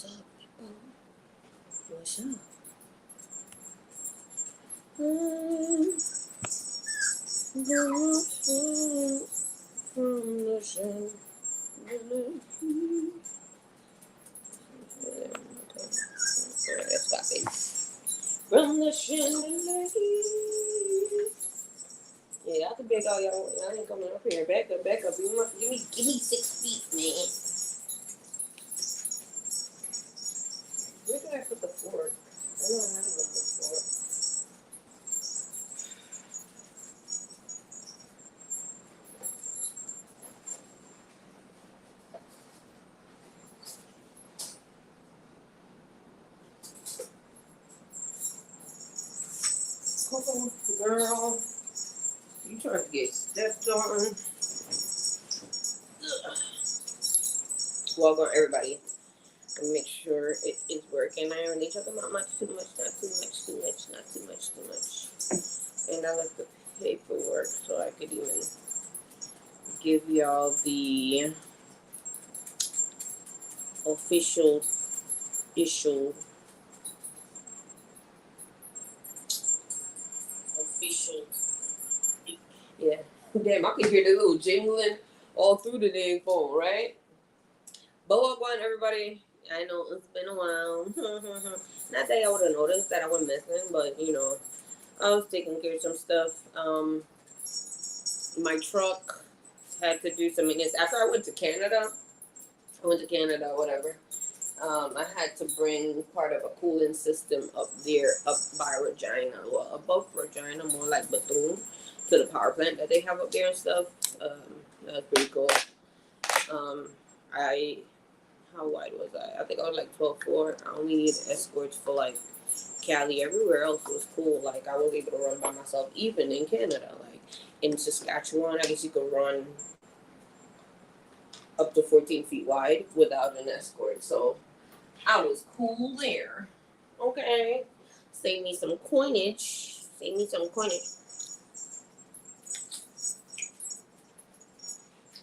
What's up, people? What's up? From the sun. Let's copy. From the chandelier. Yeah, I can beg all y'all. Y'all ain't coming up here. Back up, back up. Give me 6 feet, man. Where did I put the fork? I know I have it on the fork. Come on, girl. You trying to get stepped on? Ugh. Welcome, everybody. Make sure it is working. I already talking about much, too much, not too much, too much, not too much, too much. And I left the paperwork so I could even give y'all the official official. Yeah. Damn, I can hear the little jingling all through the dang phone, right? But welcome, everybody. I know it's been a while. Not that I would have noticed that I was missing, but you know, I was taking care of some stuff. My truck had to do some maintenance. After I went to Canada, whatever. I had to bring part of a cooling system up there, up by Regina, well, above Regina, more like Bethune, to the power plant that they have up there and stuff. That was pretty cool. How wide was I? I think I was like 12'4". I only needed escorts for like Cali. Everywhere else was cool. Like I was able to run by myself, even in Canada. Like in Saskatchewan, I guess you could run up to 14 feet wide without an escort. So I was cool there. Okay. Save me some coinage.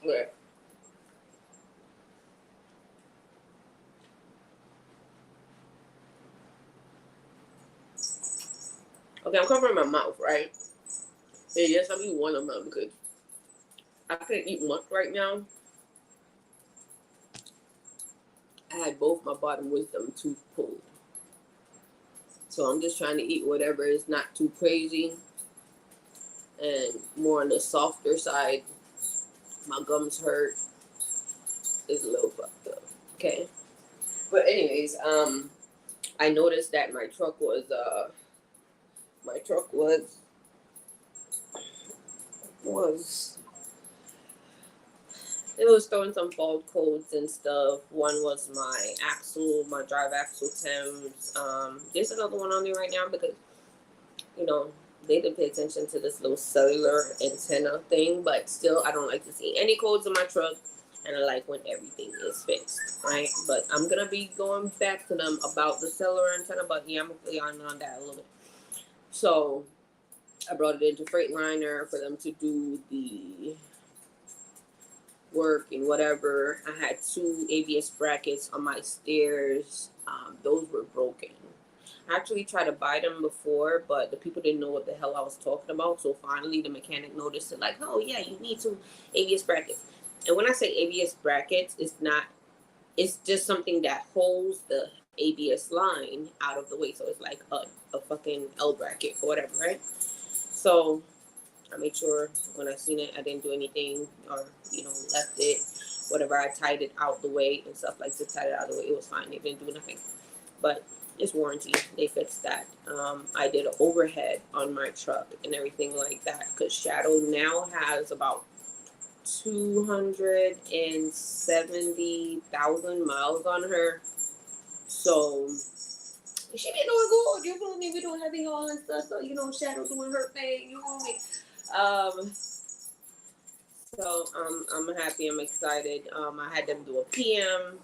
Where? Okay, I'm covering my mouth, right? And yes, I'll be one of them because I can't eat much right now. I had both my bottom wisdom tooth pulled. So I'm just trying to eat whatever is not too crazy and more on the softer side. My gums hurt. It's a little fucked up. Okay. But anyways, I noticed that my truck was it was throwing some fault codes and stuff. One was my axle, my drive axle temps. There's another one on there right now because, you know, they didn't pay attention to this little cellular antenna thing, but still I don't like to see any codes in my truck, and I like when everything is fixed, right? But I'm gonna be going back to them about the cellular antenna, but yeah, I'm gonna be on that a little bit. So I brought it into Freightliner for them to do the work and whatever. I had 2 ABS brackets on my stairs. Those were broken. I actually tried to buy them before, but the people didn't know what the hell I was talking about. So finally, the mechanic noticed it, like, oh yeah, you need 2 ABS brackets. And when I say ABS brackets, it's just something that holds the ABS line out of the way. So it's like a fucking L bracket or whatever, right? So I made sure when I seen it, I didn't do anything or, left it, whatever. I tied it out the way and stuff like that. Tied it out of the way. It was fine. They didn't do nothing. But it's warranty. They fixed that. I did an overhead on my truck and everything like that because Shadow now has about 270,000 miles on her. So she been doing good. You feel me? We doing heavy haul and stuff. So, Shadow doing her thing. You feel me? So I'm happy. I'm excited. I had them do a PM.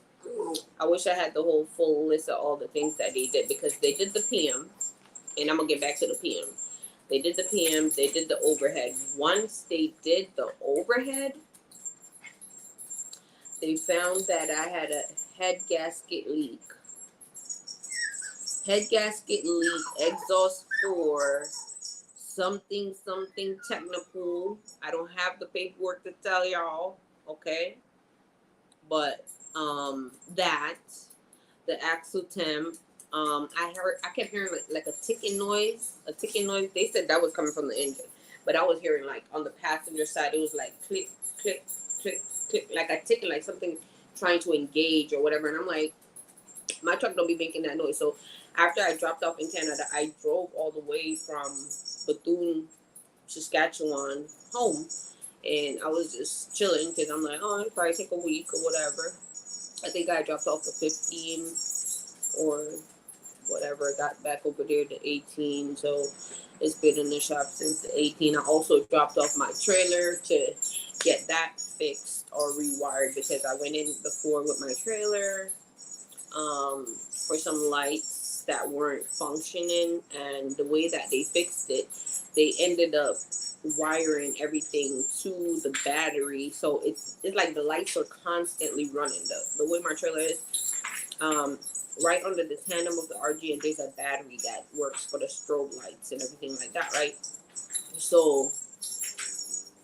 I wish I had the whole full list of all the things that they did because they did the PM, and I'm gonna get back to the PM. They did the PM. They did the overhead. Once they did the overhead, they found that I had a head gasket leak Head gasket leak, exhaust 4, something technical. I don't have the paperwork to tell y'all, okay? But that the axle temp. I kept hearing like a ticking noise. They said that was coming from the engine, but I was hearing like on the passenger side, it was like click, click, click, click, like a ticking, like something trying to engage or whatever. And I'm like, my truck don't be making that noise. So after I dropped off in Canada, I drove all the way from Bethune, Saskatchewan home, and I was just chilling because I'm like, oh, it'll probably take a week or whatever. I think I dropped off the 15 or whatever. Got back over there to 18, so it's been in the shop since the 18. I also dropped off my trailer to get that fixed or rewired because I went in before with my trailer for some lights that weren't functioning, and the way that they fixed it, they ended up wiring everything to the battery, so it's like the lights are constantly running. The way my trailer is, right under the tandem of the RG, and there's a battery that works for the strobe lights and everything like that, right? So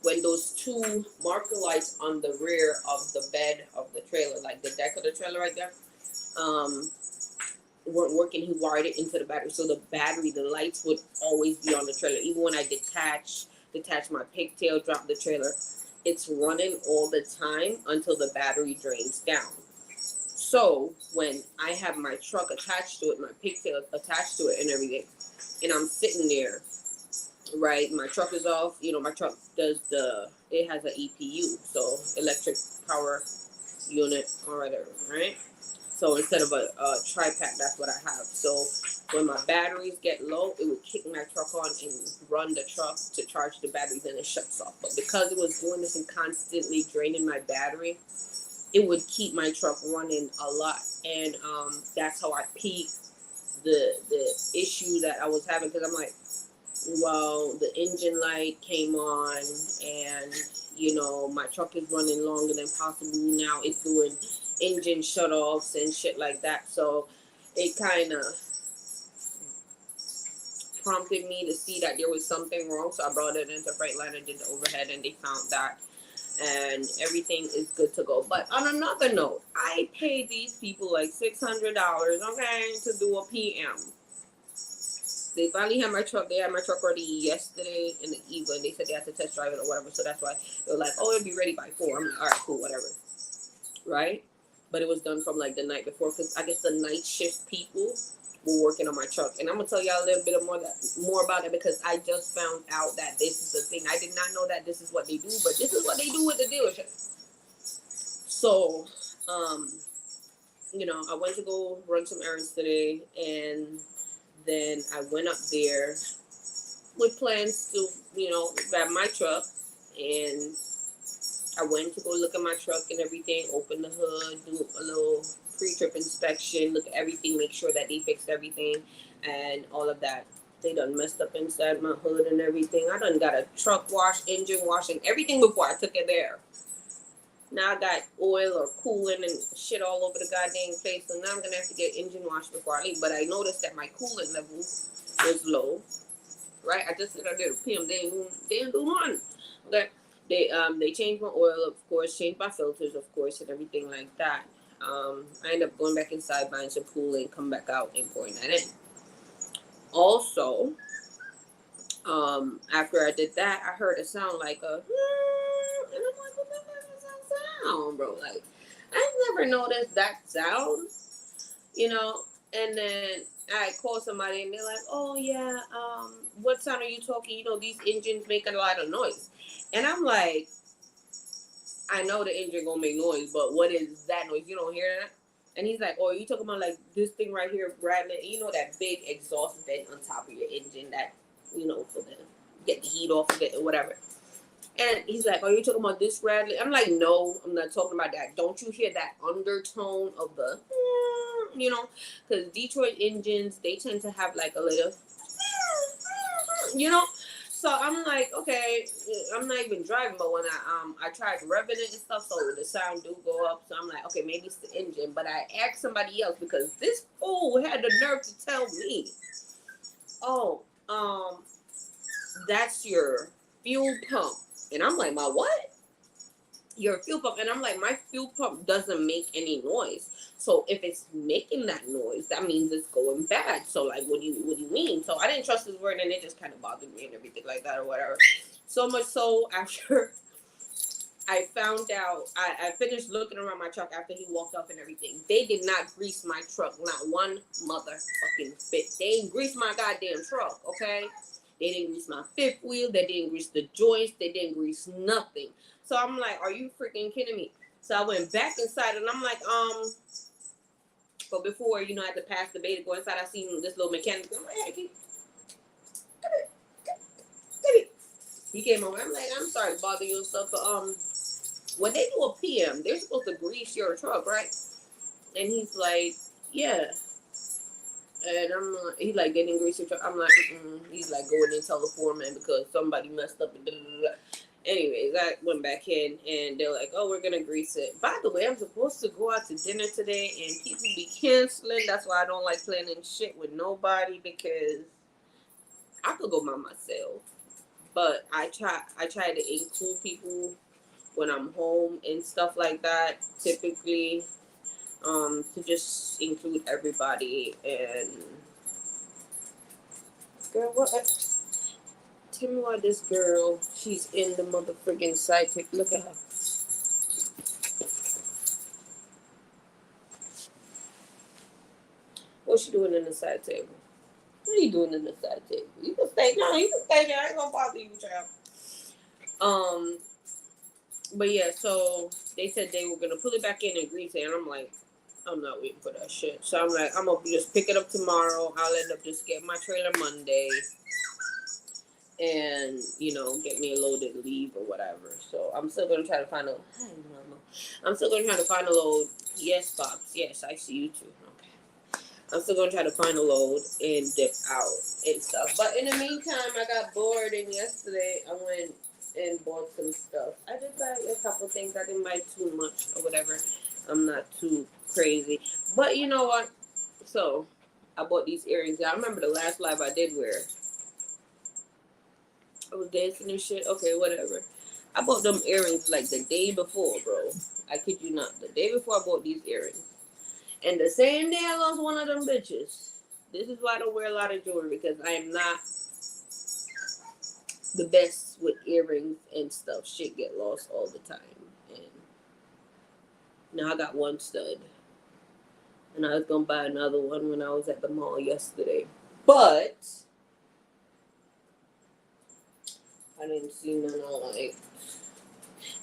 when those two marker lights on the rear of the bed of the trailer, like the deck of the trailer right there, weren't working, he wired it into the battery. So the battery, the lights would always be on the trailer. Even when I detach my pigtail, drop the trailer, it's running all the time until the battery drains down. So when I have my truck attached to it, my pigtail attached to it and everything, and I'm sitting there, right, my truck is off, my truck it has an EPU, so electric power unit or whatever, right? So instead of a tri-pack, that's what I have. So when my batteries get low, it would kick my truck on and run the truck to charge the battery, then it shuts off. But because it was doing this and constantly draining my battery, it would keep my truck running a lot. And that's how I peaked the issue that I was having, because I'm like, well, the engine light came on and, my truck is running longer than possible. Now it's doing engine shutoffs and shit like that. So it kind of prompted me to see that there was something wrong. So I brought it into Freightliner and did the overhead, and they found that. And everything is good to go. But on another note, I paid these people like $600, okay, to do a PM. They finally had my truck. They had my truck ready yesterday in the evening. They said they had to test drive it or whatever. So that's why they were like, oh, it'll be ready by 4. I'm like, all right, cool, whatever. Right? But it was done from like the night before, because I guess the night shift people were working on my truck. And I'm going to tell y'all a little bit more about it, because I just found out that this is the thing. I did not know that this is what they do, but this is what they do with the dealership. So, I went to go run some errands today, and then I went up there with plans to, grab my truck, and I went to go look at my truck and everything, open the hood, do a little pre-trip inspection, look at everything, make sure that they fixed everything and all of that. They done messed up inside my hood and everything. I done got a truck wash, engine wash, and everything before I took it there. Now I got oil or coolant and shit all over the goddamn place, so now I'm going to have to get engine wash before I leave. But I noticed that my coolant level was low, right? I just said I did a PM. They didn't do one. Okay. They changed my oil, of course, changed my filters, of course, and everything like that. I ended up going back inside, buying some coolant, come back out and pouring that in. Also, after I did that, I heard a sound like a, and I'm like, what the fuck is that sound, bro? Like, I've never noticed that sound, and then I call somebody and they're like, oh yeah, what sound are you talking? These engines make a lot of noise. And I'm like, I know the engine gonna make noise, but what is that noise? You don't hear that? And he's like, oh, you talking about like this thing right here, rattling? That big exhaust vent on top of your engine that, for the get the heat off of it or whatever. And he's like, are you talking about this rattling? I'm like, no, I'm not talking about that. Don't you hear that undertone of the, because Detroit engines, they tend to have like a little, So I'm like, okay, I'm not even driving, but when I tried revving it and stuff, so the sound do go up. So I'm like, okay, maybe it's the engine. But I asked somebody else because this fool had the nerve to tell me, oh, that's your fuel pump. And I'm like, my what? Your fuel pump. And I'm like, my fuel pump doesn't make any noise. So if it's making that noise, that means it's going bad. So like, what do you mean? So I didn't trust his word, and it just kind of bothered me and everything like that or whatever. So much so after I found out, I finished looking around my truck after he walked off and everything. They did not grease my truck, not one motherfucking bit. They didn't grease my goddamn truck, okay? They didn't grease my fifth wheel. They didn't grease the joints. They didn't grease nothing. So I'm like, are you freaking kidding me? So I went back inside and I'm like, but before, I had to pass the bay to go inside, I seen this little mechanic. I'm like, hey, come here. He came over. I'm like, I'm sorry to bother you and stuff, but when they do a PM, they're supposed to grease your truck, right? And he's like, yeah. And I'm like, he's like, they didn't grease your truck. I'm like, he's like, go in and tell the foreman because somebody messed up. And blah, blah, blah. Anyways, I went back in and they're like, oh, we're gonna grease it. By the way, I'm supposed to go out to dinner today and people be canceling. That's why I don't like planning shit with nobody because I could go by myself. But I try to include people when I'm home and stuff like that, typically, to just include everybody. And girl, what? Tell me why this girl, she's in the motherfucking side. Look at her. What's she doing in the side table? What are you doing in the side table? You can stay down. You can stay there. I ain't gonna bother you, child. But yeah, so they said they were gonna put it back in and grease it, and I'm like, I'm not waiting for that shit. So I'm like, I'm gonna just pick it up tomorrow. I'll end up just getting my trailer Monday, and get me a load and leave or whatever. So I'm still gonna try to find a. Hi, mama. I'm still gonna try to find a load. Yes, Pops. Yes, I see you too. Okay. I'm still gonna try to find a load and dip out and stuff. But in the meantime, I got bored, and yesterday I went and bought some stuff. I did buy a couple things. I didn't buy too much or whatever. I'm not too crazy. But you know what? So I bought these earrings. I remember the last live I did wear. I was dancing and shit. Okay, whatever. I bought them earrings like the day before, bro. I kid you not. The day before I bought these earrings. And the same day I lost one of them bitches. This is why I don't wear a lot of jewelry, because I am not the best with earrings and stuff. Shit get lost all the time. And now I got one stud. And I was going to buy another one when I was at the mall yesterday. But I didn't see none I like.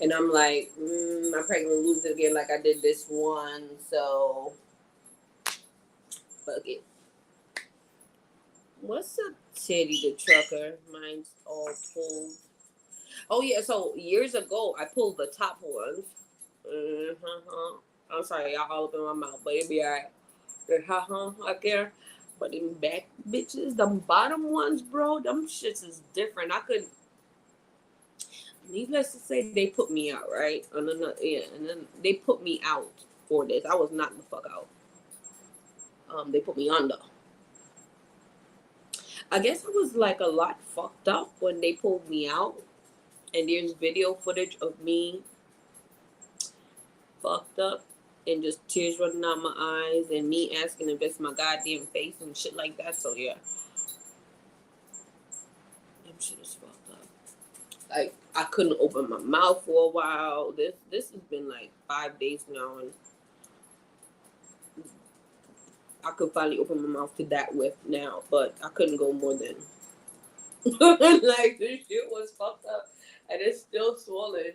And I'm like, I'm probably going to lose it again like I did this one. So, fuck it. What's up, Teddy the trucker? Mine's all pulled. Oh, yeah. So, years ago, I pulled the top ones. I'm sorry, y'all all up in my mouth, but it'll be alright. Out there. But them back bitches, them bottom ones, bro, them shits is different. I could, needless to say, they put me out, right? And then they put me out for this. I was knocked the fuck out. They put me under. I guess I was like a lot fucked up when they pulled me out. And there's video footage of me fucked up and just tears running out my eyes and me asking to invest my goddamn face and shit like that. So yeah. Them shit is fucked up. Like, I couldn't open my mouth for a while. This has been like 5 days now, and I could finally open my mouth to that with now, but I couldn't go more than like, this shit was fucked up and it's still swollen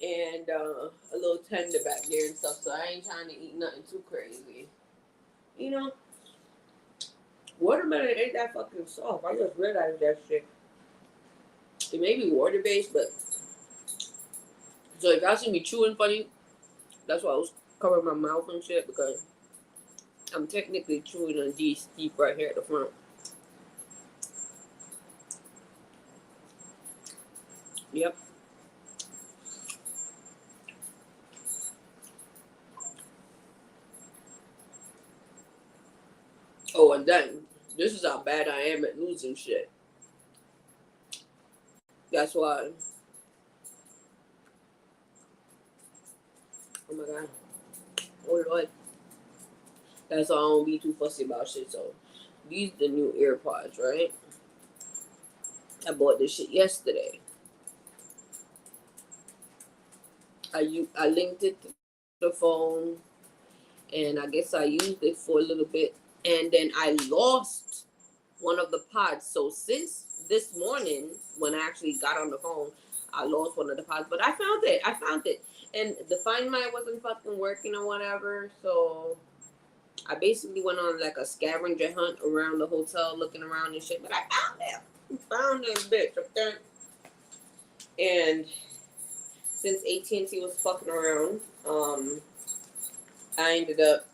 and a little tender back there and stuff, so I ain't trying to eat nothing too crazy. Watermelon ain't that fucking soft. I just realized that shit. It may be water based, but so if y'all see me chewing funny, that's why I was covering my mouth and shit, because I'm technically chewing on these teeth right here at the front. Oh, and then this is how bad I am at losing shit. That's why. Oh my god. Oh Lord. That's why I don't be too fussy about shit. So these the new AirPods, right? I bought this shit yesterday. I linked it to the phone, and I guess I used it for a little bit, and then I lost one of the pods. So since this morning, when I actually got on the phone, I lost one of the pods, but I found it. And the Find My wasn't fucking working or whatever. So I basically went on like a scavenger hunt around the hotel, looking around and shit. But I found it. Found this bitch, okay? And since AT&T was fucking around, I ended up,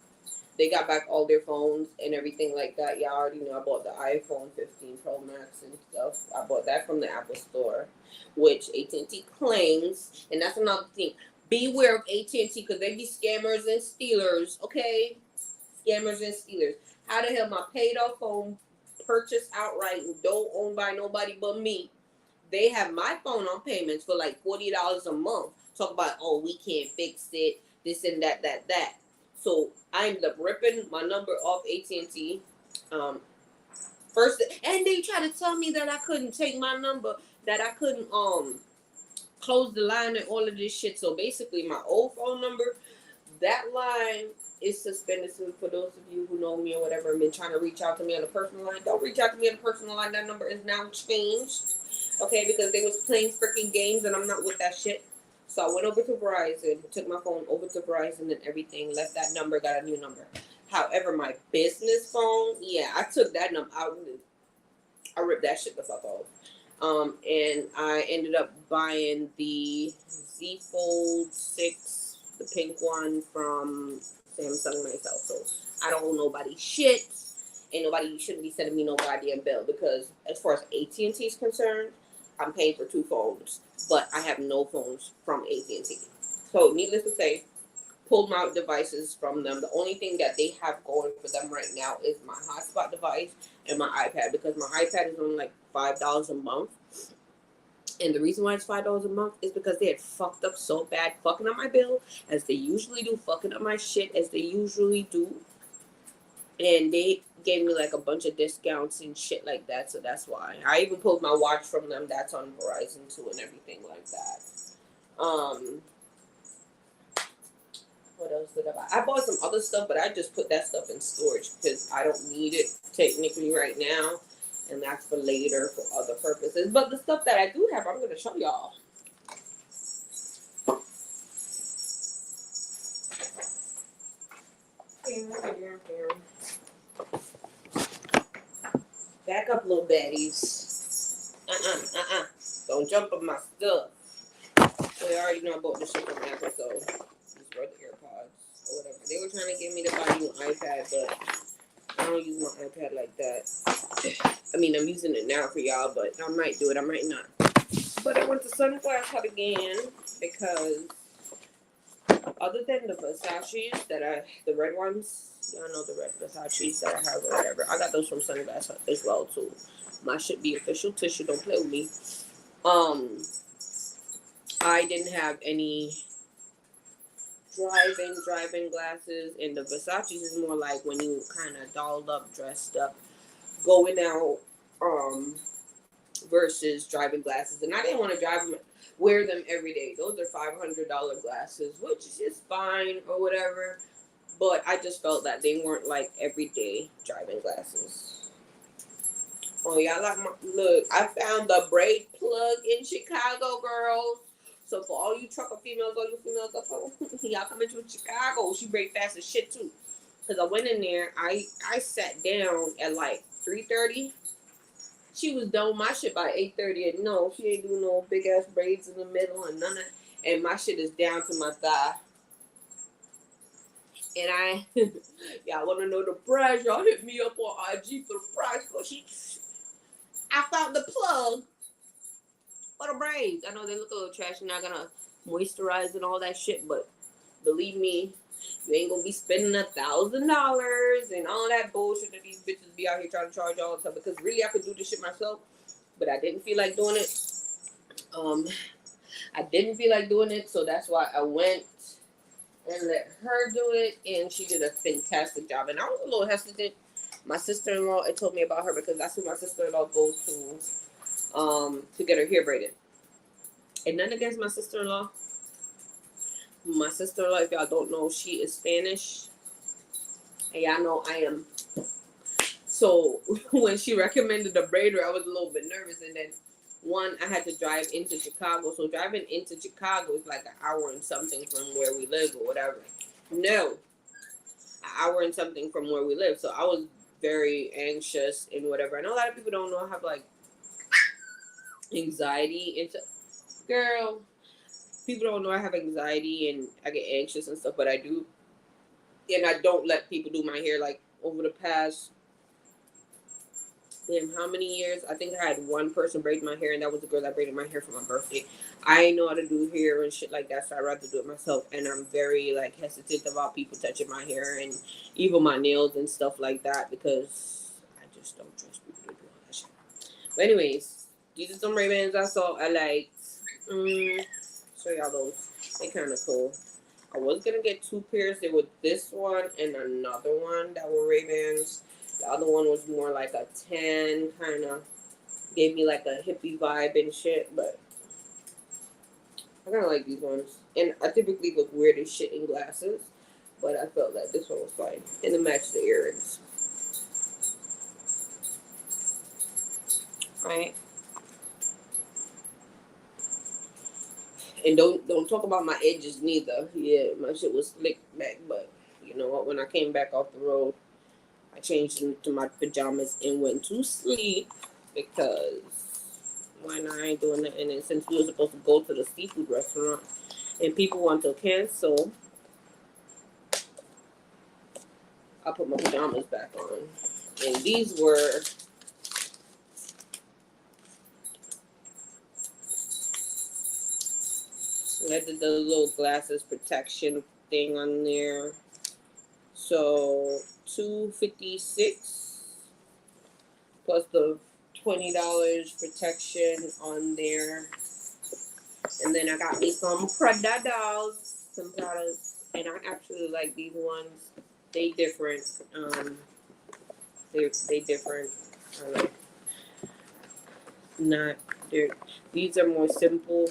they got back all their phones and everything like that. Y'all already know I bought the iPhone 15 Pro Max and stuff. I bought that from the Apple Store, which AT&T claims. And that's another thing. Beware of AT&T because they be scammers and stealers, okay? Scammers and stealers. How the hell my paid off phone purchased outright and don't owned by nobody but me? They have my phone on payments for like $40 a month. Talk about, oh, we can't fix it, this and that. So I ended up ripping my number off AT&T. First, and they try to tell me that I couldn't take my number, that I couldn't close the line and all of this shit. So basically, my old phone number, that line is suspended. So for those of you who know me or whatever and been trying to reach out to me on a personal line, don't reach out to me on a personal line. That number is now changed. Okay, because they was playing freaking games and I'm not with that shit. So I went over to Verizon, took my phone over to Verizon and everything, left that number, got a new number. However, my business phone, yeah, I took that number out. I ripped that shit the fuck off. And I ended up buying the Z Fold 6, the pink one from Samsung myself. So I don't owe nobody shit. Ain't nobody shouldn't be sending me no goddamn bill because as far as AT&T is concerned, I'm paying for 2 phones, but I have no phones from AT&T. So needless to say, pulled my devices from them. The only thing that they have going for them right now is my hotspot device and my iPad because my iPad is only like $5 a month. And the reason why it's $5 a month is because they had fucked up so bad, fucking up my bill, as they usually do, fucking up my shit, as they usually do. And they gave me like a bunch of discounts and shit like that, so that's why. I even pulled my watch from them, that's on Verizon too, and everything like that. What else did I buy? I bought some other stuff, but I just put that stuff in storage because I don't need it technically right now. And that's for later for other purposes. But the stuff that I do have, I'm going to show y'all. Back up, little baddies. Don't jump on my stuff. So they already know I bought this shit from Apple, so these were the AirPods or whatever. They were trying to get me to buy a new iPad, but I don't use my iPad like that. I mean, I'm using it now for y'all, but I might do it, I might not. But I went to Sunglass Hut again because other than the Versace's the red ones, y'all know the red Versace's that I have or whatever. I got those from Sunglass Hut as well too. My shit be official tissue, don't play with me. I didn't have any driving glasses, and the Versace's is more like when you kind of dolled up, dressed up, going out, versus driving glasses. And I didn't want to wear them every day. Those are $500 glasses, which is fine or whatever. But I just felt that they weren't like everyday driving glasses. Oh, y'all like look, I found the braid plug in Chicago, girls. So for all you trucker females, all you females up home, y'all coming to Chicago. She braid fast as shit too. Cause I went in there, I sat down at like 3:30. She was done with my shit by 8:30. And no, she ain't doing no big ass braids in the middle and none of. And my shit is down to my thigh. And y'all want to know the price? Y'all hit me up on IG for the price. Cause I found the plug for the braids. I know they look a little trashy, not gonna moisturize and all that shit, but believe me, You ain't gonna be spending $1,000 and all that bullshit that these bitches be out here trying to charge all the time. Because really, I could do this shit myself, but I didn't feel like doing it. I didn't feel like doing it, so that's why I went and let her do it, and she did a fantastic job. And I was a little hesitant. My sister-in-law had told me about her because that's who my sister-in-law goes to get her hair braided. And nothing against my sister-in-law. My sister-in-law, if y'all don't know, she is Spanish, and y'all know I am. So when she recommended the braider, I was a little bit nervous. And then one, I had to drive into Chicago. So driving into Chicago is like an hour and something from where we live or whatever. No, an hour and something from where we live. So I was very anxious and whatever. I know a lot of people don't know I have like anxiety. Into girl, people don't know I have anxiety and I get anxious and stuff, but I do. And I don't let people do my hair. Like over the past, damn, how many years? I think I had one person braid my hair, and that was the girl that braided my hair for my birthday. I know how to do hair and shit like that, so I'd rather do it myself. And I'm very like hesitant about people touching my hair and even my nails and stuff like that because I just don't trust people to do all that shit. But anyways, these are some Ray-Bans I saw. I liked. Show y'all those. They kind of cool. I was gonna get two pairs. There was this one and another one that were Ray-Bans. The other one was more like a tan, kind of gave me like a hippie vibe and shit, but I kind of like these ones. And I typically look weird as shit in glasses, but I felt that this one was fine. And it matched the earrings. Right? And don't talk about my edges neither. Yeah, my shit was slicked back, but you know what? When I came back off the road, I changed into my pajamas and went to sleep because why not? I ain't doing that. And then since we were supposed to go to the seafood restaurant and people want to cancel, I put my pajamas back on. And these were I did the little glasses protection thing on there. So $256 plus the $20 protection on there. And then I got me some Prada dolls, some products, and I actually like these ones. They different. They different. I like not. These are more simple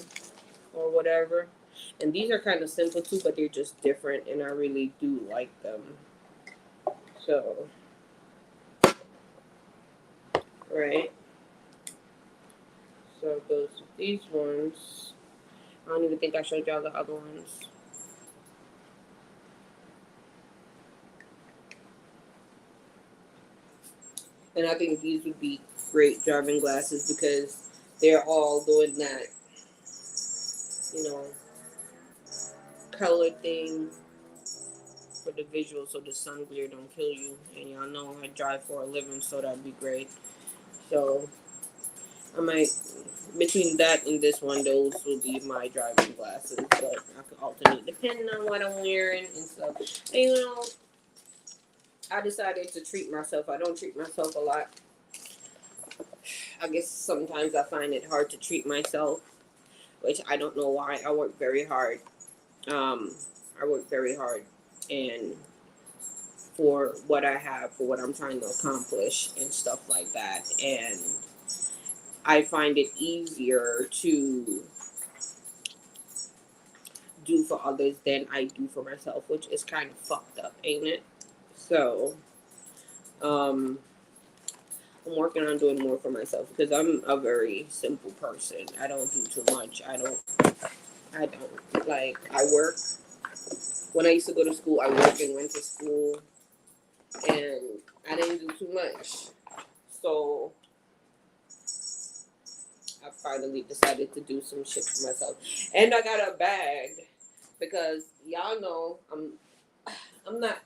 or whatever, and these are kind of simple too, but they're just different, and I really do like them. So, right. So those these ones. I don't even think I showed y'all the other ones. And I think these would be great driving glasses because they're all doing that, you know, color thing for the visual so the sun glare don't kill you. And y'all know I drive for a living, so that'd be great. So I might, between that and this one, those will be my driving glasses. But I could alternate depending on what I'm wearing and stuff. And you know, I decided to treat myself. I don't treat myself a lot. I guess sometimes I find it hard to treat myself, which I don't know why. I work very hard. I work very hard, and for what I have, for what I'm trying to accomplish, and stuff like that. And I find it easier to do for others than I do for myself, which is kind of fucked up, ain't it? So, I'm working on doing more for myself because I'm a very simple person. I don't do too much. I don't like, I work. When I used to go to school, I worked and went to school, and I didn't do too much. So I finally decided to do some shit for myself. And I got a bag because y'all know I'm not,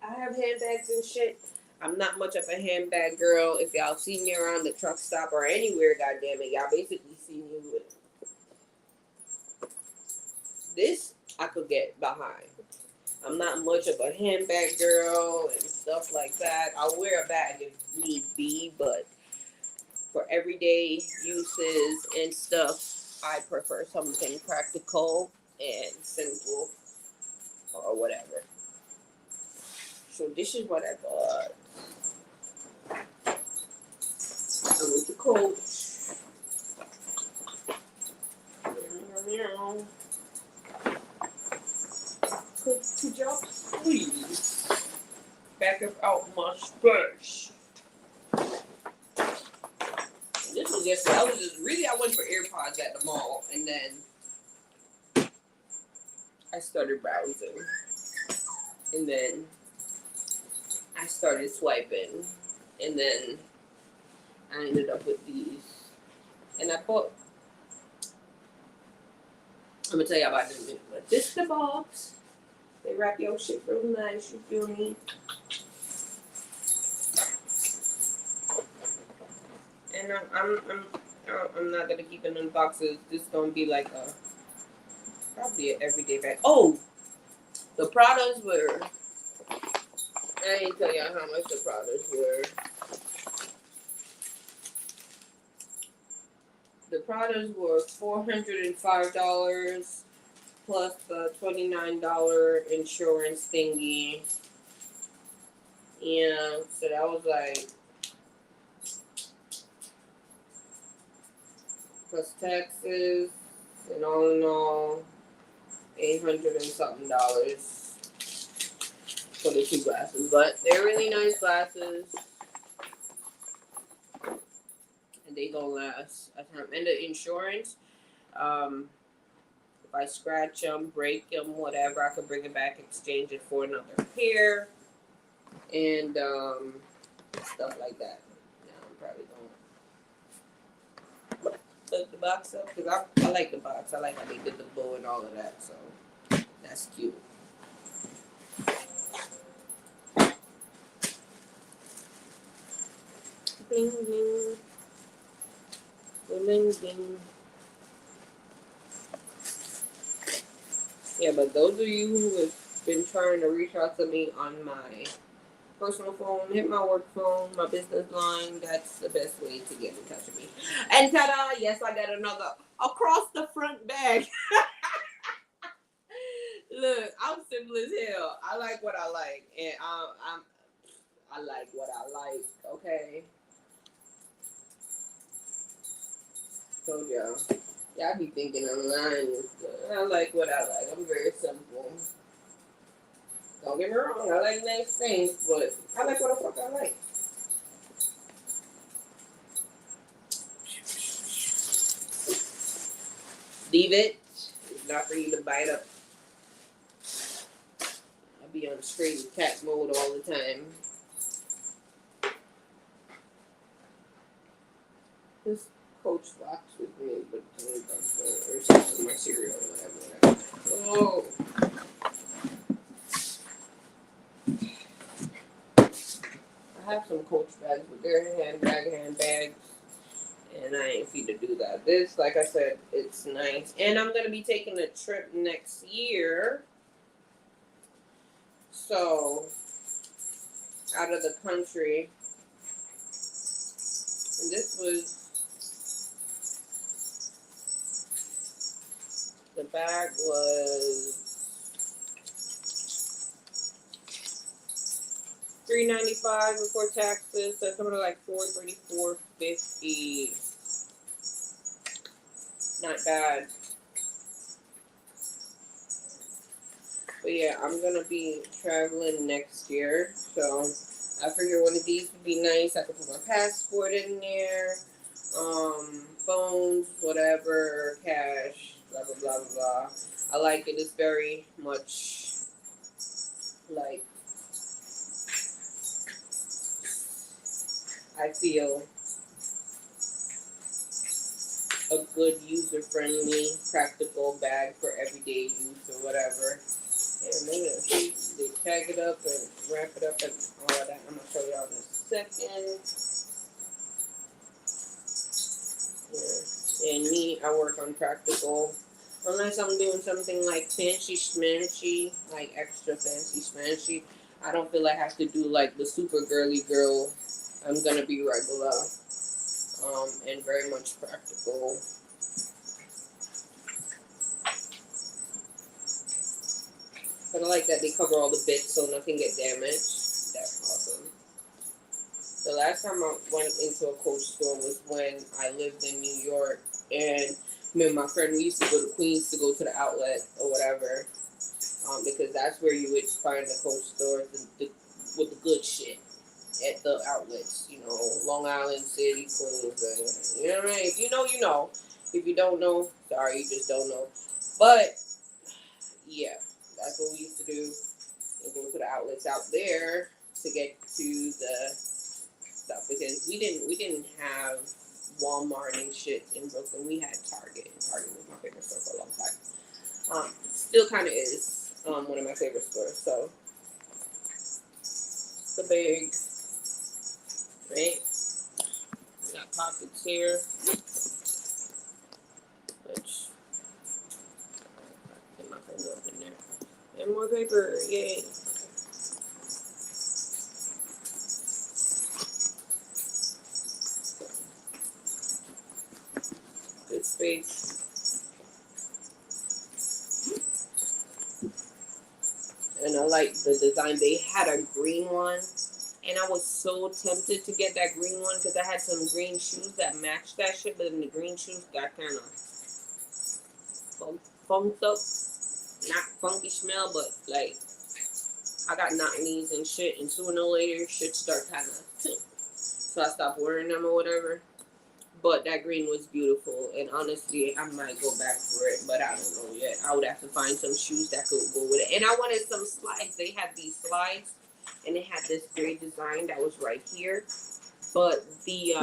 I have handbags and shit. I'm not much of a handbag girl. If y'all see me around the truck stop or anywhere, goddamn it, y'all basically see me with this. I could get behind. I'm not much of a handbag girl and stuff like that. I'll wear a bag if need be, but for everyday uses and stuff, I prefer something practical and simple or whatever. So this is what I got. I went to Coach. Could y'all please back up out my spurs? This was yesterday. I went for AirPods at the mall, and then I started browsing, and then I started swiping, and then I ended up with these, and I bought. I'm gonna tell you about this, but this is the box. They wrap your shit real nice. You feel me? And I'm not gonna keep it in boxes. This is gonna be like probably an everyday bag. Oh, the products were. I didn't tell y'all how much the products were. The products were $405 plus the $29 insurance thingy. Yeah, so that was like plus taxes and all in all $800 and something for the two glasses. But they're really nice glasses. And they don't last a time. And the insurance, if I scratch them, break them, whatever, I could bring it back, exchange it for another pair, and stuff like that. Now I'm probably gonna put the box up because I like the box. I like how they did the bow and all of that, so that's cute. Bing bing. Bing bing. Yeah, but those of you who have been trying to reach out to me on my personal phone, hit my work phone, my business line, that's the best way to get in touch with me. And ta-da! Yes, I got another across the front bag. Look, I'm simple as hell. I like what I like, and I like what I like. Okay. So y'all be thinking I'm lying. I like what I like. I'm very simple. Don't get me wrong, I like nice things, but I like what the fuck I like. Leave it. It's not for you to bite up. I'll be on straight cat mode all the time. This Coach box with me, but or something, my cereal or whatever. Oh. I have some Coach bags, but they're handbags, and I ain't free to do that. This, like I said, it's nice, and I'm gonna be taking a trip next year, so out of the country, and this was the bag was $395 before taxes, so it's coming to like $434.50. Not bad. But yeah, I'm gonna be traveling next year, so I figure one of these would be nice. I could put my passport in there, phones, whatever, cash, blah blah blah blah blah. I like it. It's very much like I feel a good, user-friendly, practical bag for everyday use or whatever. And they tag it up and wrap it up and all of that. I'm gonna show y'all in a second. Yeah. And me, I work on practical Unless I'm doing something like fancy schmancy, like extra fancy schmancy, I don't feel I have to do like the super girly girl. I'm gonna be regular, and very much practical. But I like that they cover all the bits so nothing get damaged. That's awesome. The last time I went into a Coach store was when I lived in New York, and me and my friend, we used to go to Queens to go to the outlet or whatever, because that's where you would find the Coach store with the good shit at the outlets. You know, Long Island City, Queens, and you know what I mean. If you know, you know. If you don't know, sorry, you just don't know. But yeah, that's what we used to do. And go to the outlets out there to get to the stuff, because we didn't have Walmart and shit in Brooklyn. We had Target, and Target was my favorite store for a long time. Still kind of is one of my favorite stores. So the big, right? We got pockets here, which get my finger up in there, and more paper, yay! Good space. And I like the design. They had a green one, and I was so tempted to get that green one because I had some green shoes that matched that shit, but then the green shoes got kind of funked up. Not funky smell, but like I got knot knees and shit, and sooner or later shit start kind of. So I stopped wearing them or whatever. But that green was beautiful, and honestly, I might go back for it, but I don't know yet. I would have to find some shoes that could go with it. And I wanted some slides. They had these slides, and they had this gray design that was right here. But the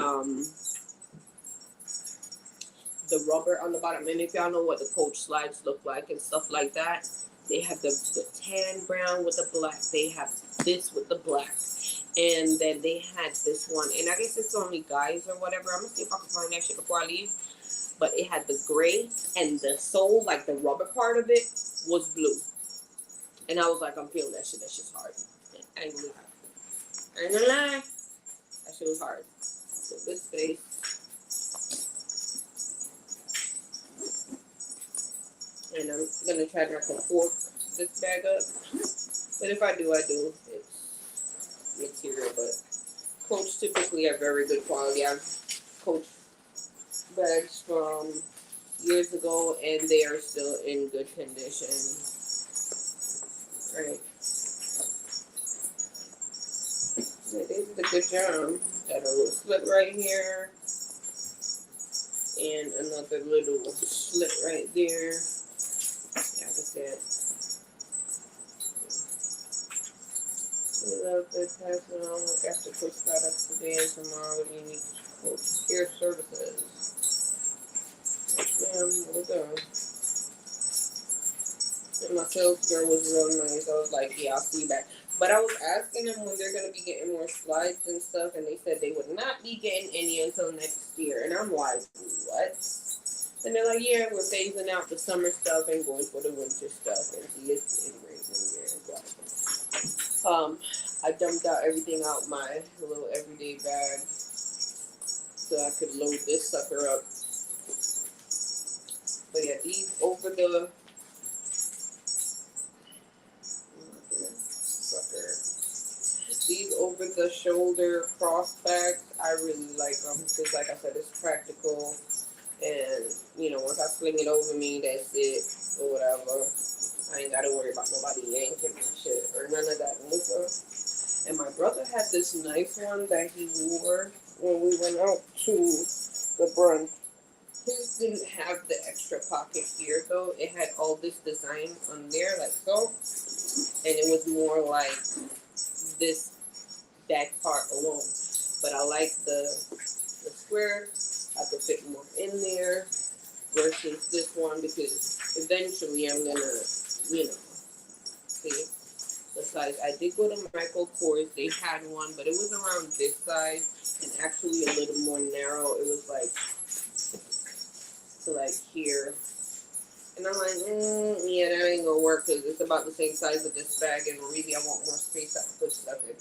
rubber on the bottom, and if y'all know what the Coach slides look like and stuff like that, they have the tan brown with the black. They have this with the black. And then they had this one, and I guess it's only guys or whatever. I'm gonna see if I can find that shit before I leave. But it had the gray, and the sole, like the rubber part of it, was blue. And I was like, I'm feeling that shit. That shit's hard. I ain't gonna lie. I ain't gonna lie. That shit was hard. So good space. And I'm gonna try not to fork this bag up. But if I do, I do. It's material, but Coach typically are very good quality. I've Coach bags from years ago, and they are still in good condition. Right. Yeah, they did a good job. Got a little slit right here, and another little slit right there. Yeah, that's it. We love good passing on. Look after Coach products today and tomorrow. We need Coach Care Services. Yes, ma'am. There we go. And my sales girl was real nice. I was like, yeah, I'll see you back. But I was asking them when they're going to be getting more slides and stuff, and they said they would not be getting any until next year. And I'm like, what? And they're like, yeah, we're phasing out the summer stuff and going for the winter stuff. And see, it's in raising year. I dumped out everything out my little everyday bag so I could load this sucker up. But yeah, these over the These over the shoulder cross bags, I really like them because, like I said, it's practical. And you know, once I sling it over me, that's it or whatever. I ain't gotta worry about nobody yanking my shit or none of that liquor. And my brother had this nice one that he wore when we went out to the brunch. His didn't have the extra pocket here though. It had all this design on there like so. And it was more like this back part alone. But I like the square. I could fit more in there versus this one because eventually I'm gonna, you know, see the size. I did go to Michael Kors. They had one, but it was around this size and actually a little more narrow. It was like to like here. And I'm like, yeah, that ain't gonna work because it's about the same size of this bag, and really I want more space I can put stuff in.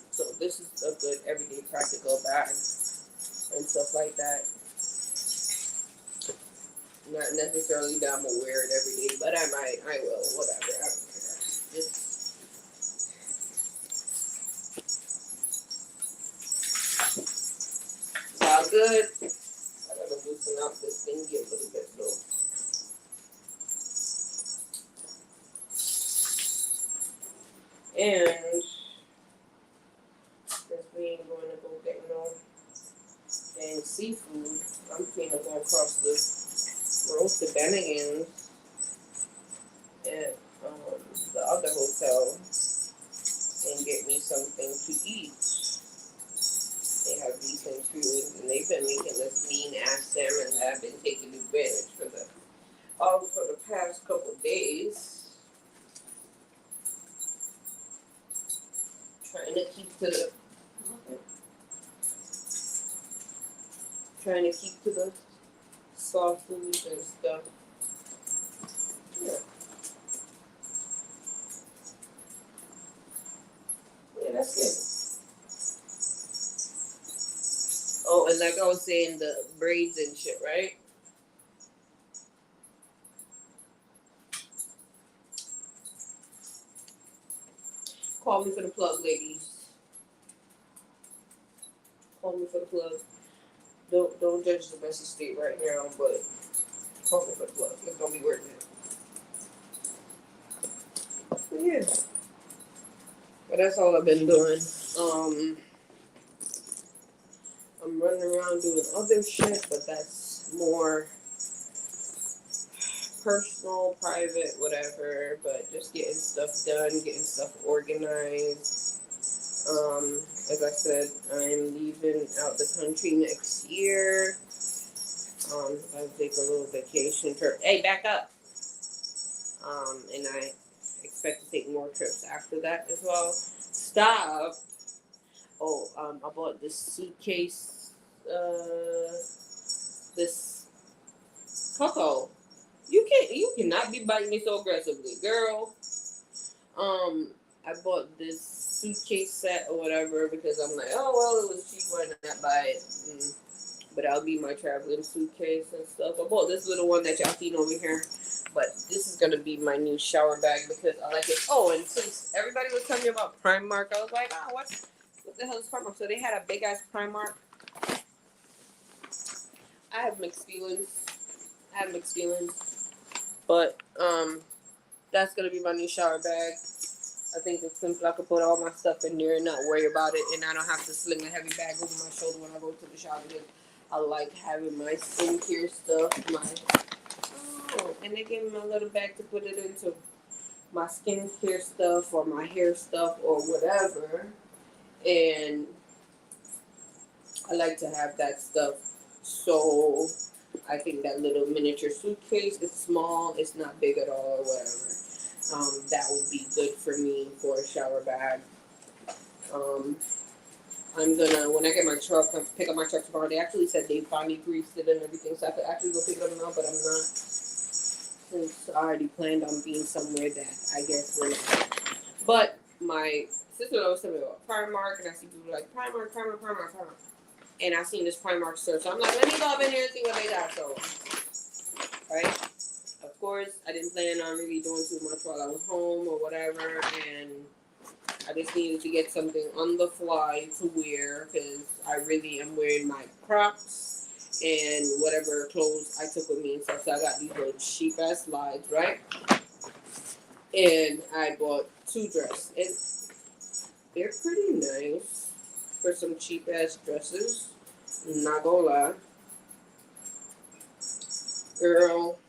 So this is a good everyday practical bag and stuff like that. Not necessarily that I'm gonna wear it every day, but I will, whatever. I don't care. It's all good. I gotta loosen up this thingy a little bit though. And since we ain't going to go get no dang seafood, I'm gonna go across the road to Bennigan's at the other hotel and get me something to eat. They have decent food, and they've been making this mean ass salmon that I've been taking advantage for the past couple days. Trying to keep to the soft foods and stuff. Yeah. Yeah, that's good. Oh, and like I was saying, the braids and shit, right? Call me for the plug, ladies. Call me for the plug. Don't judge the messy state right now, but call me for the plug. It's gonna be worth it. But yeah. But that's all I've been doing. I'm running around doing other shit, but that's more personal, private, whatever. But just getting stuff done, getting stuff organized. As I said, I'm leaving out the country next year. I'll take a little vacation trip. Hey, back up. And I expect to take more trips after that as well. Stop. Oh, I bought this suitcase. This Coco. You cannot be biting me so aggressively, girl. I bought this suitcase set or whatever because I'm like, oh well, it was cheap, why not buy it? But I'll be my traveling suitcase and stuff. I bought this little one that y'all seen over here, but this is gonna be my new shower bag because I like it. Oh, and since everybody was telling me about Primark, I was like, oh, what the hell is Primark? So they had a big ass Primark. I have mixed feelings. But that's gonna be my new shower bag. I think it's simple. I can put all my stuff in there and not worry about it, and I don't have to sling a heavy bag over my shoulder when I go to the shower. Because I like having my skincare stuff. And they gave me my little bag to put it into my skincare stuff or my hair stuff or whatever. And I like to have that stuff. So I think that little miniature suitcase is small. It's not big at all or whatever. That would be good for me for a shower bag. I'm gonna, when I get my truck, I pick up my truck tomorrow. They actually said they finally greased it and everything, so I could actually go pick it up now, but I'm not, since I already planned on being somewhere that I guess we're not. But my sister was telling me about Primark, and I see people like Primark. And I seen this Primark store, so I'm like, let me go up in here and see what they got. So, right? Of course, I didn't plan on really doing too much while I was home or whatever, and I just needed to get something on the fly to wear because I really am wearing my Crocs and whatever clothes I took with me and stuff. So I got these little cheap ass slides, right? And I bought 2 dresses, and they're pretty nice for some cheap ass dresses. I'm not gonna lie, girl.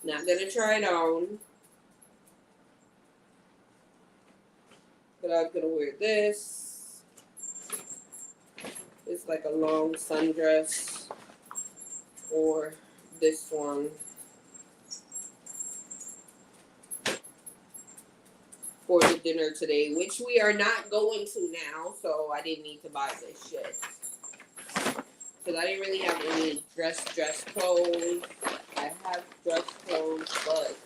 Not gonna try it on. But I'm gonna wear this. It's like a long sundress. Or this one. For the dinner today, which we are not going to now, so I didn't need to buy this shit. because I didn't really have any dress clothes. I have dress clothes, but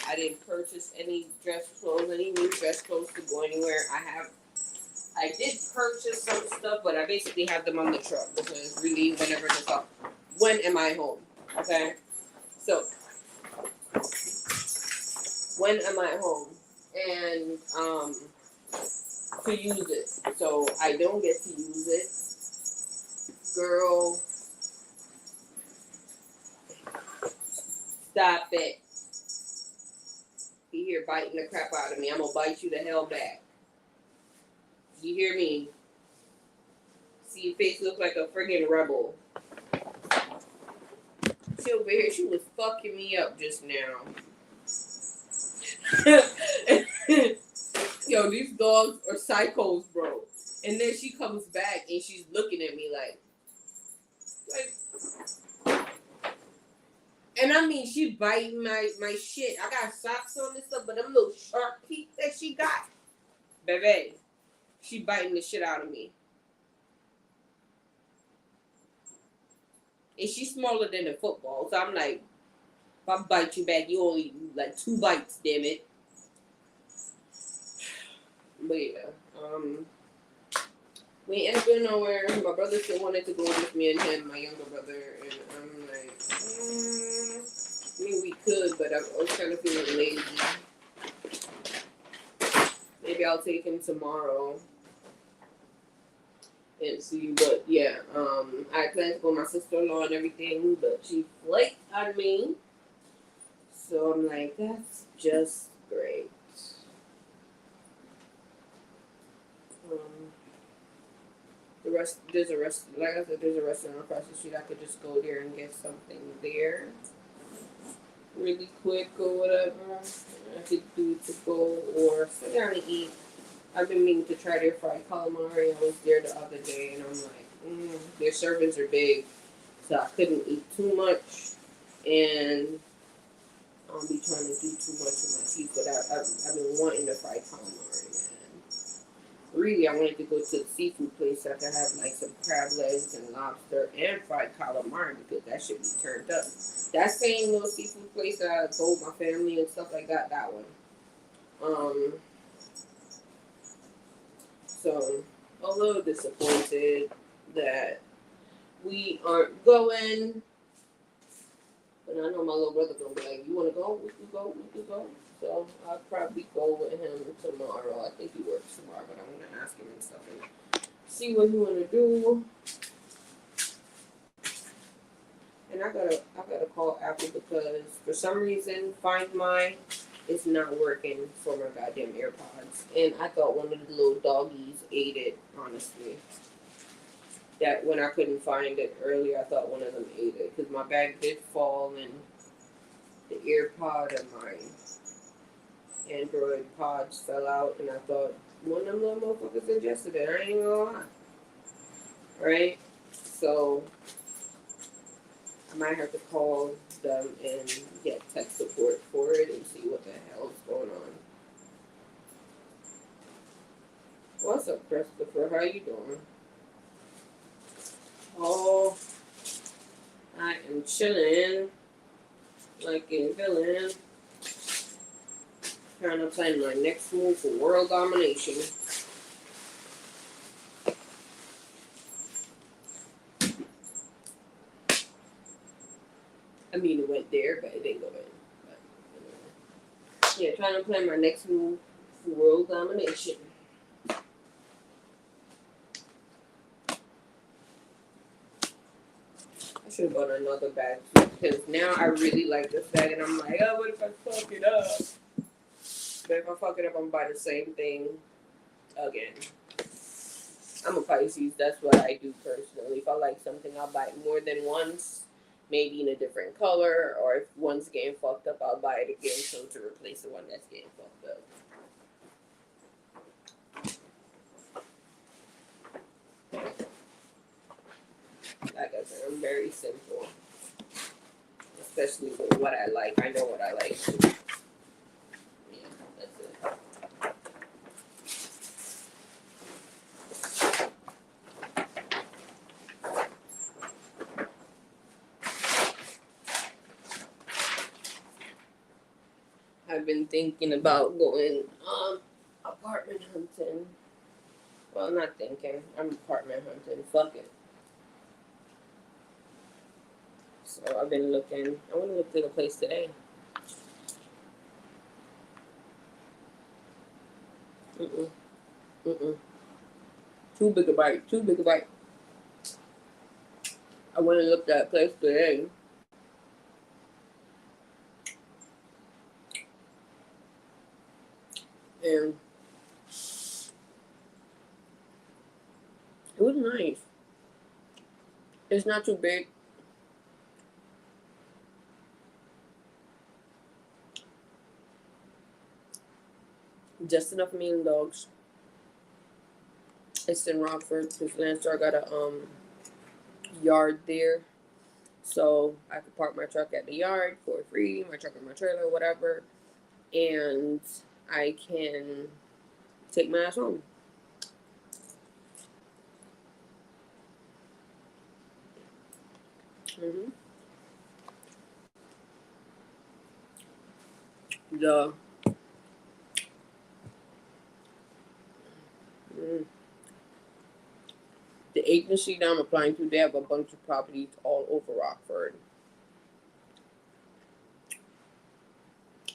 I didn't purchase any dress clothes, any new dress clothes to go anywhere. I did purchase some stuff, but I basically have them on the truck because really, whenever it's up, when am I home? Okay, so when am I home? And to use it, so I don't get to use it. Girl, stop it! You here biting the crap out of me? I'm gonna bite you the hell back. You hear me? See, your face look like a friggin' rebel. She over here, she was fucking me up just now. Yo, these dogs are psychos, bro. And then she comes back and she's looking at me like, and I mean, she biting my shit. I got socks on and stuff, but them little sharp teeth that she got, baby, she biting the shit out of me. And she's smaller than a football, so I'm like, if I bite you back, you only like 2 bites, damn it. But yeah, we ain't going nowhere. My brother still wanted to go with me and him, my younger brother, and I'm like, I mean, we could, but I was kind of feeling lazy. Maybe I'll take him tomorrow and see. But yeah, I planned to go with my sister-in-law and everything, but she flaked on me. So I'm like, that's just great. There's a restaurant across the street. I could just go there and get something there really quick or whatever. I could do to go or sit down and eat. I've been meaning to try their fried calamari. I was there the other day and I'm like, their servings are big, so I couldn't eat too much, and I don't be trying to do too much with my teeth. But I've been wanting the fried calamari, man. Really, I wanted to go to the seafood place so I could have like some crab legs and lobster and fried calamari because that should be turned up. That same little seafood place that I told my family and stuff like that one. So a little disappointed that we aren't going. But I know my little brother gonna be like, "You wanna go? We can go. We can go." So I'll probably go with him tomorrow. I think he works tomorrow, but I'm gonna ask him and stuff and see what he wanna do. And I gotta call Apple because for some reason Find My is not working for my goddamn AirPods. And I thought one of the little doggies ate it, honestly. That when I couldn't find it earlier, I thought one of them ate it because my bag did fall and the AirPod and my Android pods fell out, and I thought one of them little motherfuckers ingested it. I ain't gonna lie. Right? So I might have to call them and get tech support for it and see what the hell is going on. What's up, Christopher? How you doing? Oh, I am chilling like a villain. Trying to plan my next move for world domination. I mean, it went there, but it didn't go in. But, yeah, trying to plan my next move for world domination. I should have bought another bag too, because now I really like this bag, and I'm like, oh, what if I fuck it up? But if I fuck it up, I'm gonna buy the same thing again. I'm a Pisces. That's what I do personally. If I like something, I'll buy it more than once, maybe in a different color, or if one's getting fucked up, I'll buy it again so to replace the one that's getting fucked up. Like I said, I'm very simple, especially with what I like. I know what I like. Yeah, that's it. I've been thinking about going apartment hunting. Well, not thinking. I'm apartment hunting. Fuck it. So I've been looking. I want to look at a place today. Mm-mm. Mm-mm. Too big a bite. Too big a bite. I want to look at a place today. And it was nice. It's not too big. Just enough me and dogs. It's in Rockford because Landstar got a yard there. So I could park my truck at the yard for free, my truck and my trailer, whatever. And I can take my ass home. Mm-hmm. The mm, the agency that I'm applying to, they have a bunch of properties all over Rockford.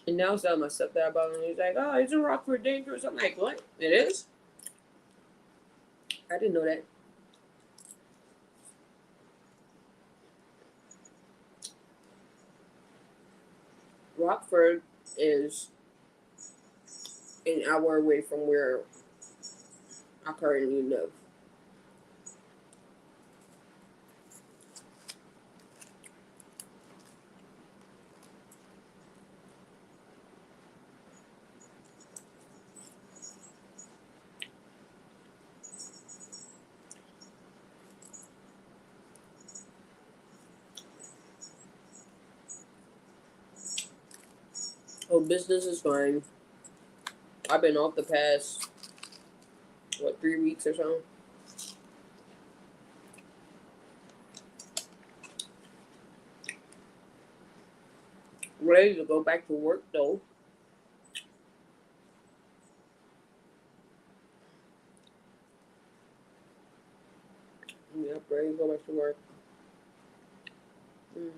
And now some my stepdad about it, and he's like, "Oh, isn't Rockford dangerous?" I'm like, "What? It is? I didn't know that." Rockford is an hour away from where I currently live. Oh, business is fine. I've been off the past, 3 weeks or so. Ready to go back to work though. Yep, ready to go back to work. Mm.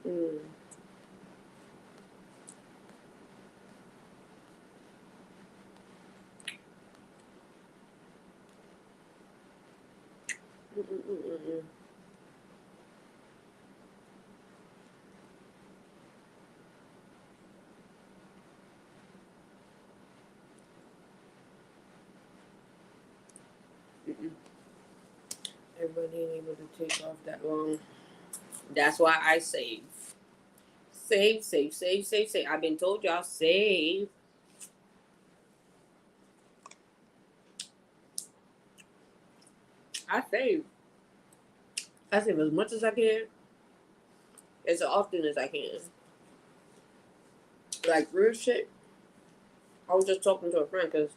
Mm. Mm-mm-mm-mm. Mm-mm. Everybody ain't able to take off that long. That's why I save. Save, save, save, save, save. I've been told y'all save. I save. I save as much as I can, as often as I can. Like real shit. I was just talking to a friend because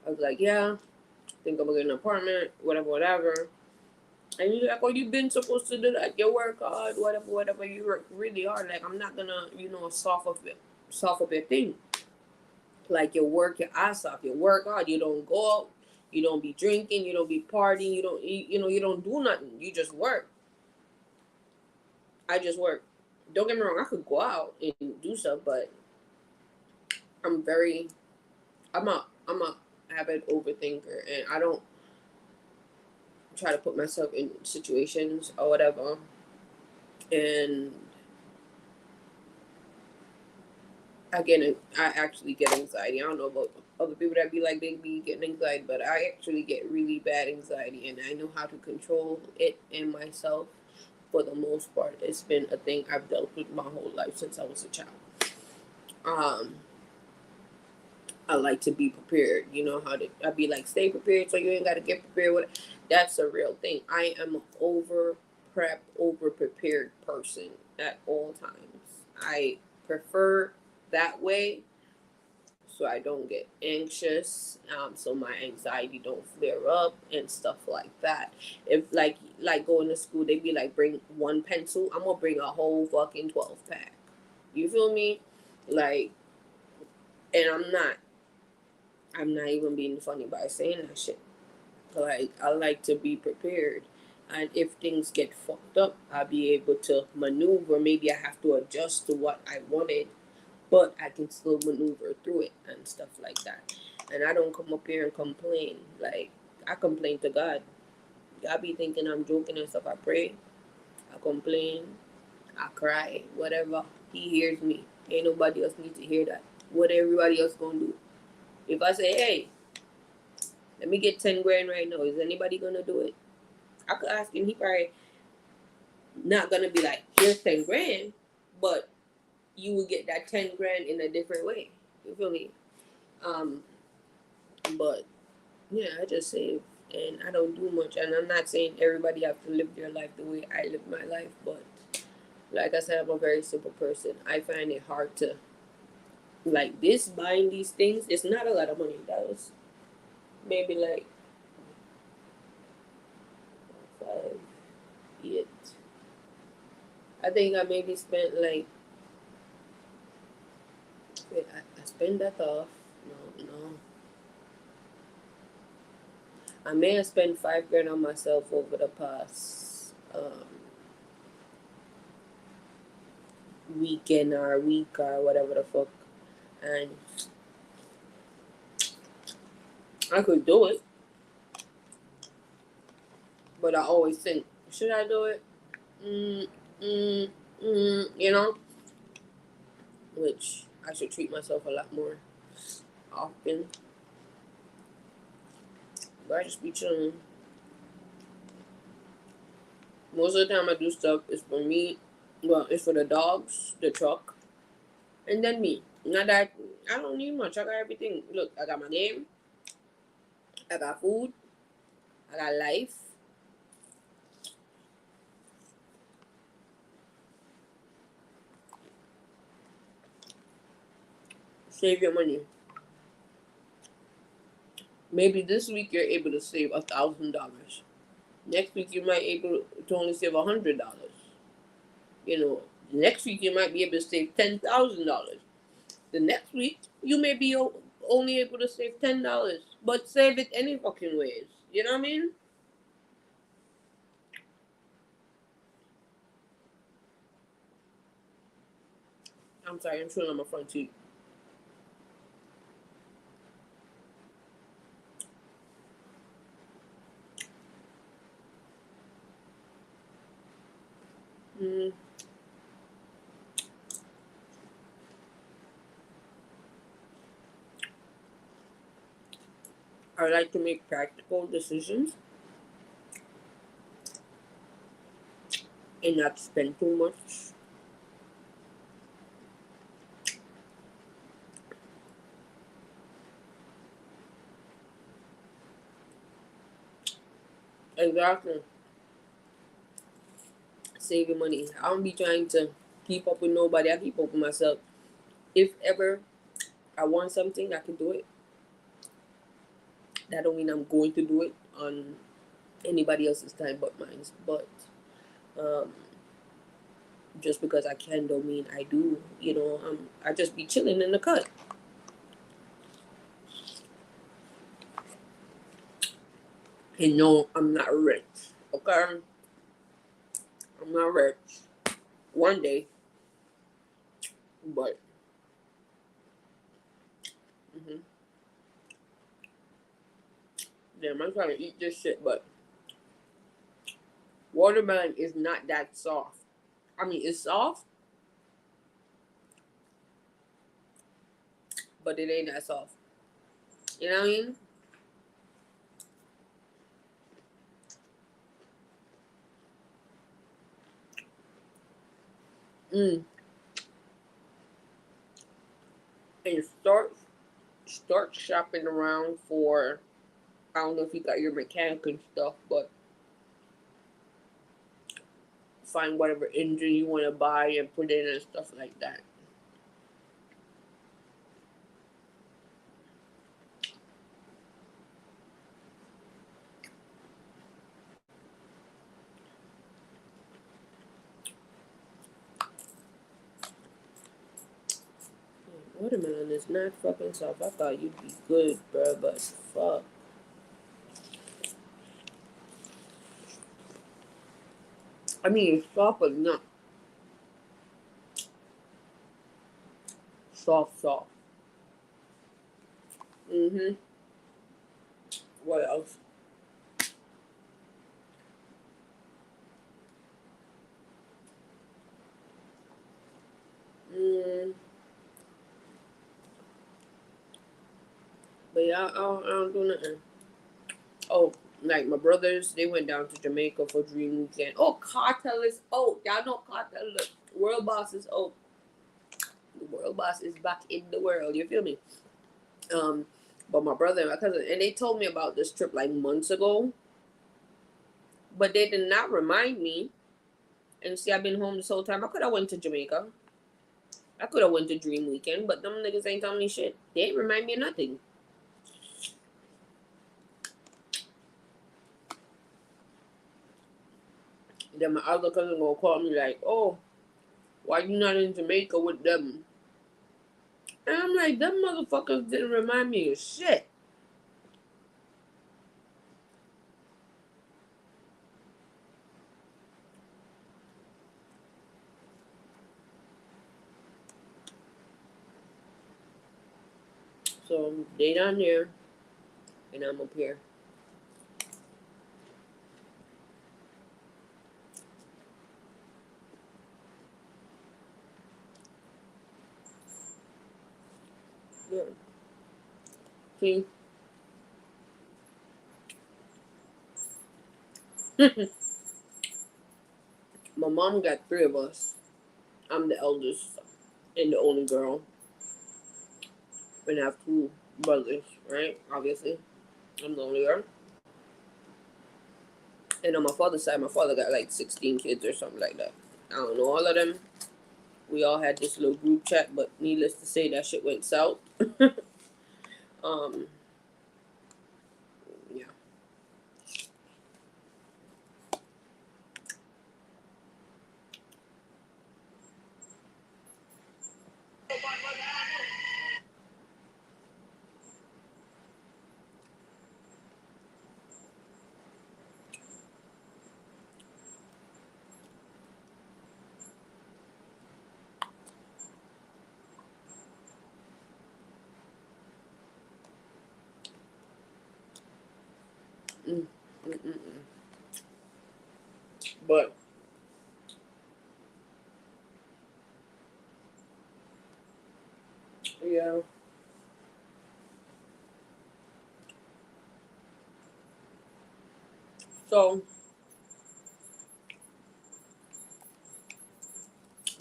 I was like, yeah, I think I'm gonna get an apartment, whatever, whatever. And you're like, oh, you've been supposed to do that. You work hard, whatever, whatever. You work really hard. Like, I'm not gonna, soft up your thing. Like, you work your ass off. You work hard. You don't go out. You don't be drinking. You don't be partying. You don't, you don't do nothing. You just work. I just work. Don't get me wrong. I could go out and do stuff, but I'm very, I'm a habit overthinker, and I don't try to put myself in situations or whatever. And again, I actually get anxiety. I don't know about other people that be like they be getting anxiety, but I actually get really bad anxiety, and I know how to control it in myself. For the most part, it's been a thing I've dealt with my whole life since I was a child. Um, I like to be prepared. You know how to? I be like, stay prepared, so you ain't got to get prepared. That's a real thing. I am an over prep, over prepared person. at all times. I prefer that way so I don't get anxious, so my anxiety don't flare up and stuff like that. If like going to school, they be like bring one pencil, I'm gonna bring a whole fucking 12 pack. You feel me? Like, and I'm not even being funny by saying that shit. Like, I like to be prepared. And if things get fucked up, I'll be able to maneuver. Maybe I have to adjust to what I wanted, but I can still maneuver through it and stuff like that. And I don't come up here and complain. Like, I complain to God. God be thinking I'm joking and stuff. I pray, I complain, I cry, whatever. He hears me. Ain't nobody else need to hear that. What everybody else gonna do? If I say, hey, let me get 10 grand right now, is anybody gonna do it? I could ask him. He probably not gonna be like, here's 10 grand, but you will get that 10 grand in a different way. You feel me? Um, but yeah, I just save and I don't do much. And I'm not saying everybody have to live their life the way I live my life, but like I said, I'm a very simple person. I find it hard to like this buying these things. It's not a lot of money. That was maybe like 5, 8. I think I maybe spent like wait, I spent that off. No. I may have spent 5 grand on myself over the past weekend or week or whatever the fuck, and I could do it, but I always think, should I do it? You know, which I should treat myself a lot more often. But I just be chilling. Most of the time I do stuff is for me. Well, it's for the dogs, the truck, and then me. Not that I don't need much. I got everything. Look, I got my game. I got food. I got life. Save your money. Maybe this week you're able to save $1,000. Next week you might able to only save $100. You know, next week you might be able to save $10,000. The next week you may be only able to save $10, but save it any fucking ways. You know what I mean? I'm sorry, I'm chewing on my front teeth. Mm. I like to make practical decisions and not spend too much. Exactly. Saving money. I don't be trying to keep up with nobody. I keep up with myself. If ever I want something, I can do it. That don't mean I'm going to do it on anybody else's time but mine. But um, just because I can don't mean I do. You know, I just be chilling in the cut. And no, I'm not rich. Okay, I'm not rich. One day, but damn, I'm trying to eat this shit. But watermelon is not that soft. I mean, it's soft, but it ain't that soft. You know what I mean? Mm. And start shopping around for. I don't know if you got your mechanic and stuff, but find whatever engine you want to buy and put in and stuff like that. Watermelon is not fucking soft. I thought you'd be good, bro, but fuck. I mean, it's soft, but not soft. Mm-hmm. What else? Mm. But yeah, I don't do nothing. Oh, like my brothers, they went down to Jamaica for Dream Weekend. Oh, Cartel is out. Y'all know Cartel. Look, World Boss is out. The World Boss is back in the world. You feel me? Um, but my brother and my cousin, and they told me about this trip like months ago, but they did not remind me. And see, I've been home this whole time. I could have went to Jamaica. I could have went to Dream Weekend, but them niggas ain't telling me shit. They ain't remind me of nothing. Then my other cousin gonna call me like, "Oh, why you not in Jamaica with them?" And I'm like, "Them motherfuckers didn't remind me of shit." So they down there, and I'm up here. Yeah. See, my mom got three of us. I'm the eldest and the only girl, and I have two brothers. Right? Obviously, I'm the only girl. And on my father's side, my father got like 16 kids or something like that. I don't know all of them. We all had this little group chat, but needless to say, that shit went south. um, yeah. Mm, mm, mm, mm. But yeah, so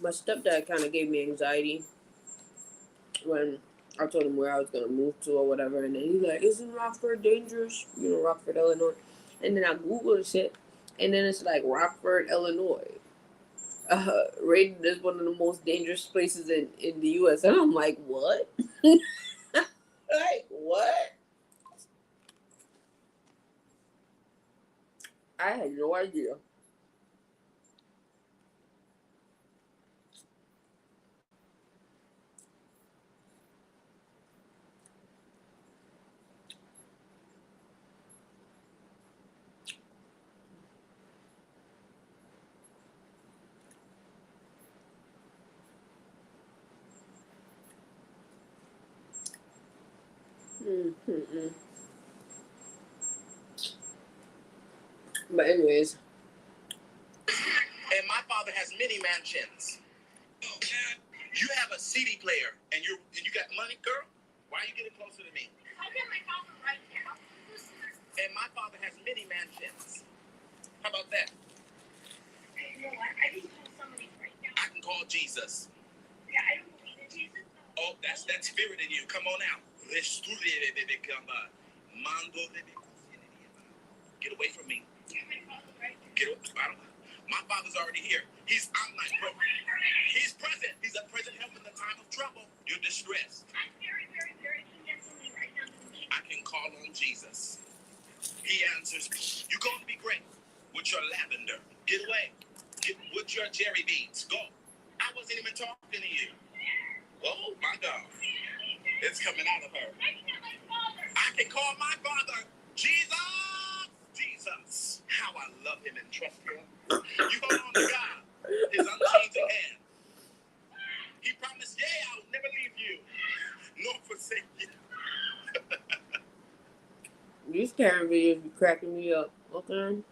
my stepdad kind of gave me anxiety when I told him where I was gonna move to or whatever, and then he's like, "Isn't Rockford dangerous? You know, Rockford, Illinois." And then I googled shit, and then it's like Rockford, Illinois, rated as one of the most dangerous places in the U.S. And I'm like, what? Like what? I had no idea. Mm-hmm. But anyways, and my father has many mansions. You have a CD player, and you got money, girl. Why are you getting closer to me? I get my father right now. And my father has many mansions. How about that? You know what? I can call somebody right now. I can call Jesus. Yeah, I don't believe in Jesus. Oh, that's that spirit in you. Come on out. Get away from me. Get away. My Father's already here. He's omnipresent. He's present. He's a present help in the time of trouble. You're distressed. I'm very, very, very forgetfully right now. I can call on Jesus. He answers me. You're going to be great with your lavender. Get away. Get with your jerry beads. Go. I wasn't even talking to you. Oh, my God. It's coming out of her. I can call my Father Jesus. Jesus. How I love him and trust him. You hold on to God. His unchanging hand. He promised, I will never leave you, nor forsake you. These Karen videos be cracking me up, okay?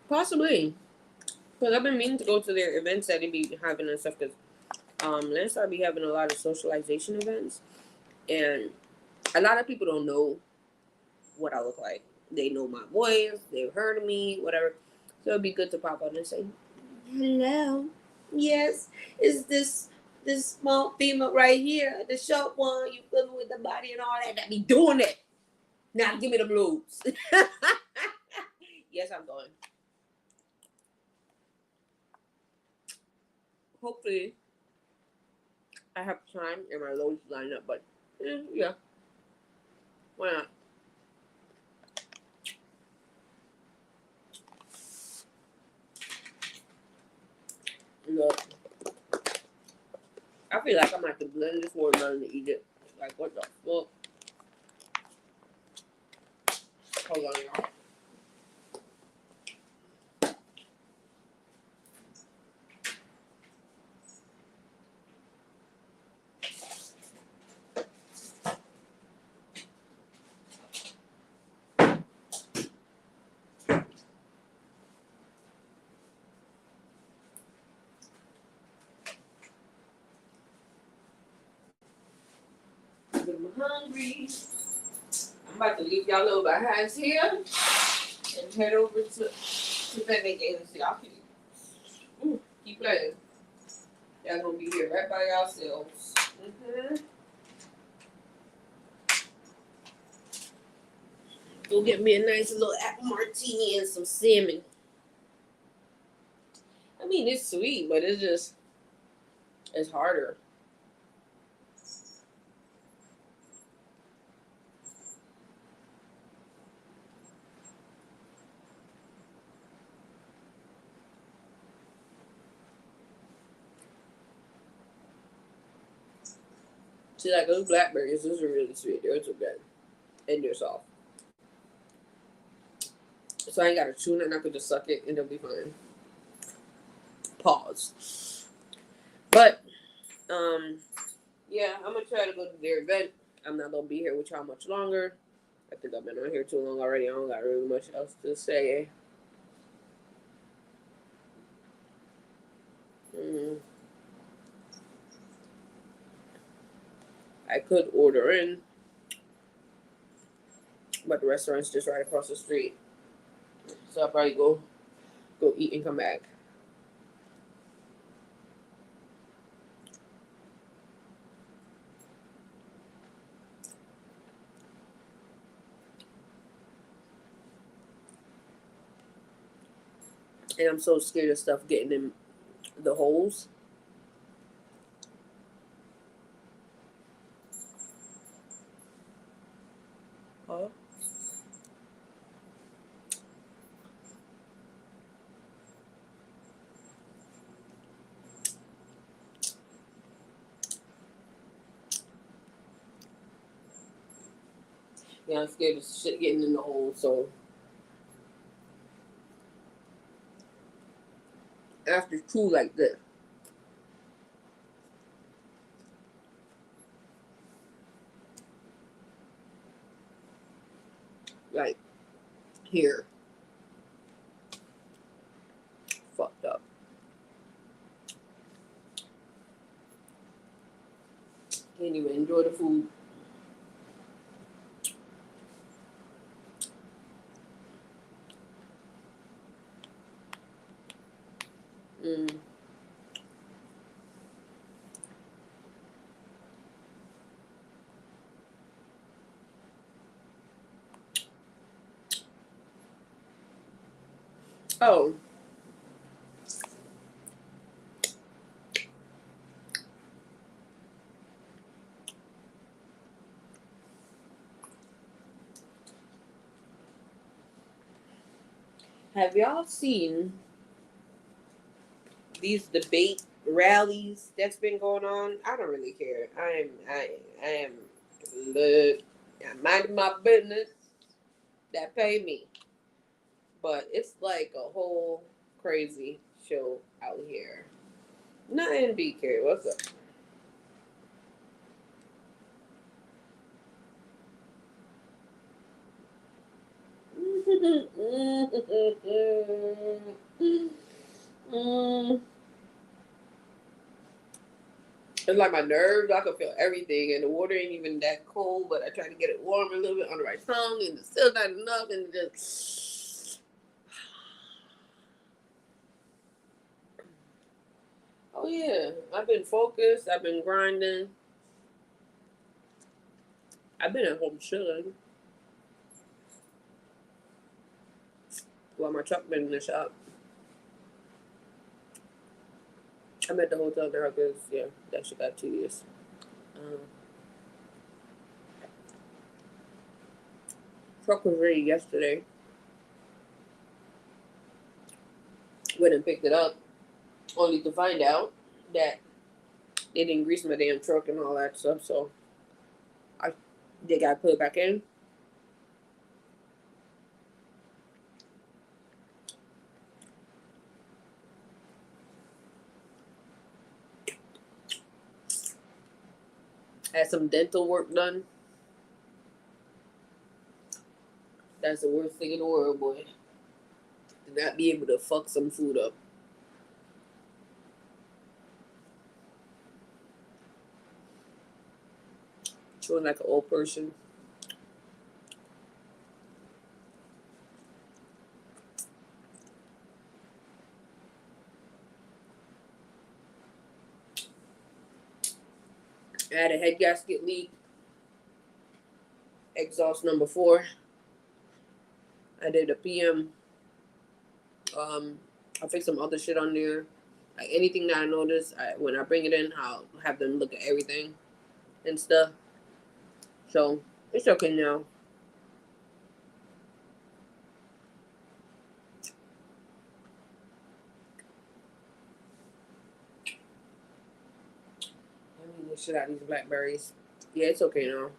Possibly. Because I've been meaning to go to their events that they be having and stuff. Because Lance be having a lot of socialization events. And a lot of people don't know what I look like. They know my voice. They've heard of me, whatever. So it'd be good to pop out and say, hello. Yes, is this small female right here, the short one, you feel me with the body and all that be doing it. Now give me the blues. Yes, I'm going. Hopefully I have time and my loads line up, but yeah. Why not? Look. I feel like I'm gonna have to blend this watermelon to eat it. Like what the fuck? Hold on, y'all. I'm hungry. I'm about to leave y'all little behinds here and head over to Vending Agency. Y'all keep playing. Y'all gonna be here right by yourselves. Go get me a nice little apple martini and some salmon. I mean, it's sweet, but it's harder. See, like those blackberries, those are really sweet. They're so good. And they're soft. So I ain't gotta chew it, and I could just suck it and it'll be fine. Pause. But, yeah, I'm gonna try to go to their event. I'm not gonna be here with y'all much longer. I think I've been on here too long already. I don't got really much else to say. I could order in, but the restaurant's just right across the street. So I'll probably go eat and come back. And I'm so scared of stuff getting in the holes. Huh? Yeah, I'm scared of shit getting in the hole, so after two like this, like here, fucked up. Can't even enjoy the food. Oh, have y'all seen these debate rallies that's been going on? I don't really care. I am look, I'm minding my business. That pay me, but it's like a whole crazy show out here. Nothing BK. What's up? It's like my nerves. I can feel everything, and the water ain't even that cold. But I try to get it warm a little bit on the right tongue, and it's still not enough. And just, oh yeah, I've been focused. I've been grinding. I've been at home chilling while my truck been in the shop. I'm at the hotel now because yeah, that shit got 2 years. Um, Truck was ready yesterday. Went and picked it up, only to find out that they didn't grease my damn truck and all that stuff. So I they got to put it back in. Had some dental work done. That's the worst thing in the world, boy. To not be able to fuck some food up. Chewing like an old person. I had a head gasket leak. Exhaust number 4. I did a PM. I fixed some other shit on there. Like anything that I notice, when I bring it in, I'll have them look at everything and stuff. So it's okay now. Let me get shit out of these blackberries. Yeah, it's okay now.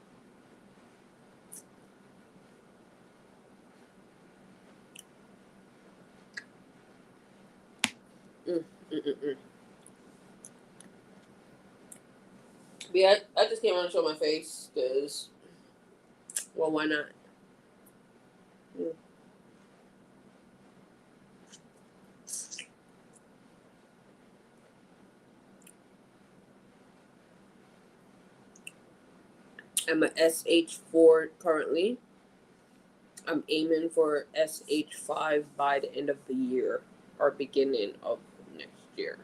Mm, mm, mm, mm. But yeah, I just came on to show my face because, well, why not? Mm. I'm a SH4 currently. I'm aiming for SH5 by the end of the year or beginning of next year.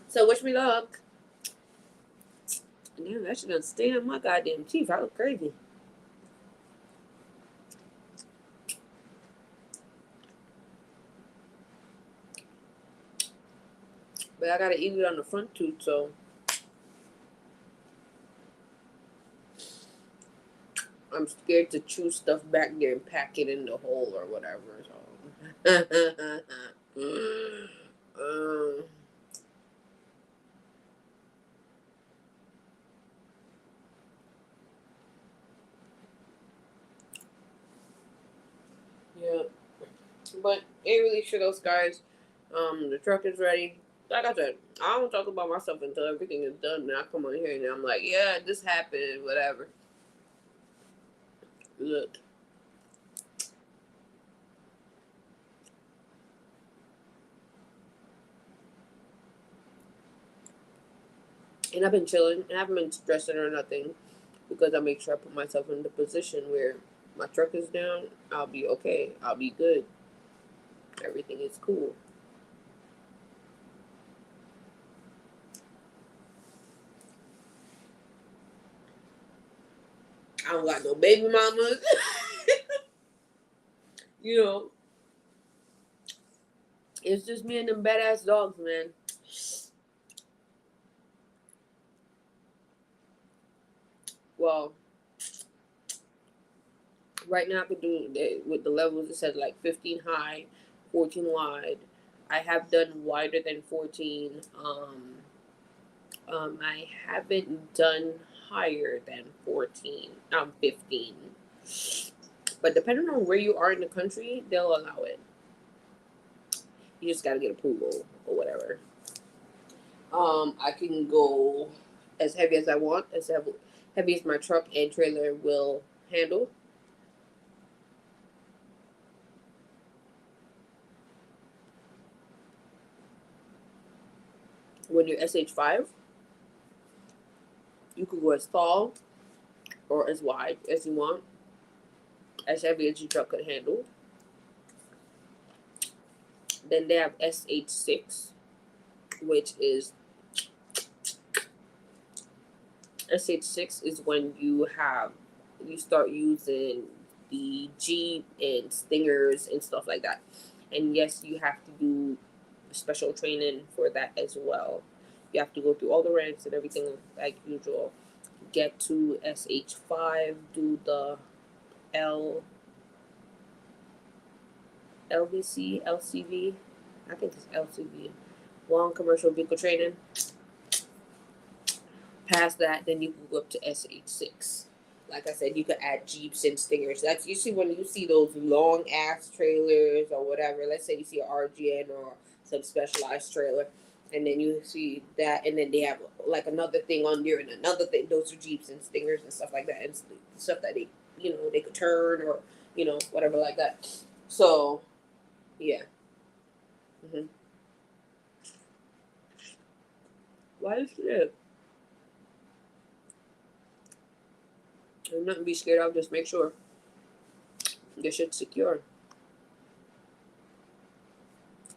So wish me luck. Damn, that shit done stayed on my goddamn teeth. I look crazy. But I gotta eat it on the front tooth, so I'm scared to chew stuff back there and pack it in the hole or whatever. So. um, yeah. But ain't really sure those guys. The truck is ready. Like I said, I don't talk about myself until everything is done. And I come on here and I'm like, yeah, this happened, whatever. Look. And I've been chilling and I haven't been stressing or nothing because I make sure I put myself in the position where my truck is down, I'll be okay. I'll be good. Everything is cool. I don't got no baby mamas. You know, it's just me and them badass dogs, man. Well, right now I could do with the levels. It says like 15 high, 14 wide. I have done wider than 14. I haven't done higher than 14. 15. But depending on where you are in the country, they'll allow it. You just gotta get approval or whatever. I can go as heavy as I want, as heavy as my truck and trailer will handle. When you're SH5, you can go as tall or as wide as you want, as heavy as your truck could handle. Then they have SH6, which is SH6 is when you start using the Jeep and Stingers and stuff like that. And yes, you have to do special training for that as well. You have to go through all the ranks and everything like usual. Get to SH5, do the L LVC, LCV. I think it's LCV. Long commercial vehicle training. Past that, then you can go up to SH6. Like I said, you could add Jeeps and Stingers. That's usually when you see those long ass trailers or whatever. Let's say you see an RGN or some specialized trailer, and then you see that, and then they have like another thing on there and another thing. Those are Jeeps and Stingers and stuff like that, and stuff that they could turn or whatever like that. So yeah. Mm-hmm. Why is it? There's nothing to be scared of. Just make sure your shit's secure.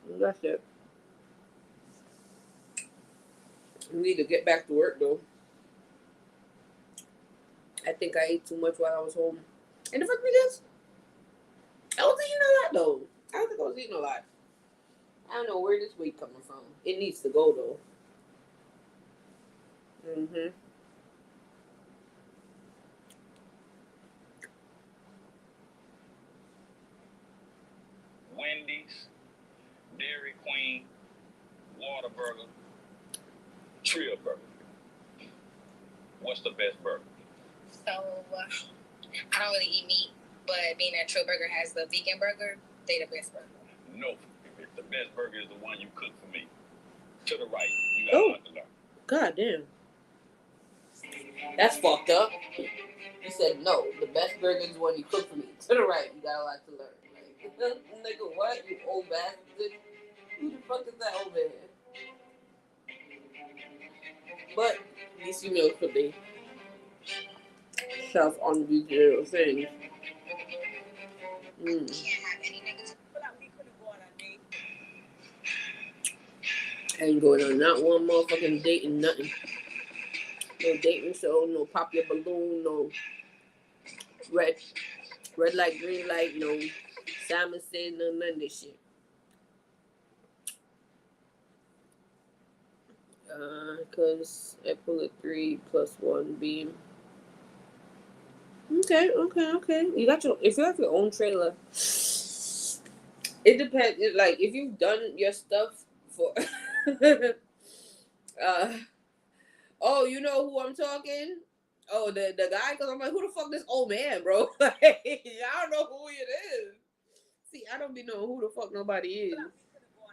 And that's it. We need to get back to work though. I think I ate too much while I was home. And the fuck me this? I was eating a lot though. I don't think I was eating a lot. I don't know where this weight coming from. It needs to go though. Mm-hmm. Wendy's, Dairy Queen, Whataburger, Trio Burger. What's the best burger? So, I don't really eat meat, but being that Trio Burger has the vegan burger, they the best burger. No, the best burger is the one you cook for me. To the right, you got a lot to learn. God damn. That's fucked up. You said no. The best burger is the one you cook for me. To the right, you got a lot to learn. Like, nigga, what? You old bastard. Who the fuck is that over here? But at least you know for the self on these little things. I ain't going on not one motherfucking date and nothing. No dating show, no pop your balloon, no red light, green light, no Simon said, no none of this shit. Cause I pull a 3 + 1 beam. Okay. You got if you have your own trailer, it depends. Like if you've done your stuff for, oh, you know who I'm talking? Oh, the guy, because I'm like, who the fuck this old man, bro? Like, I don't know who it is. See, I don't be knowing who the fuck nobody is.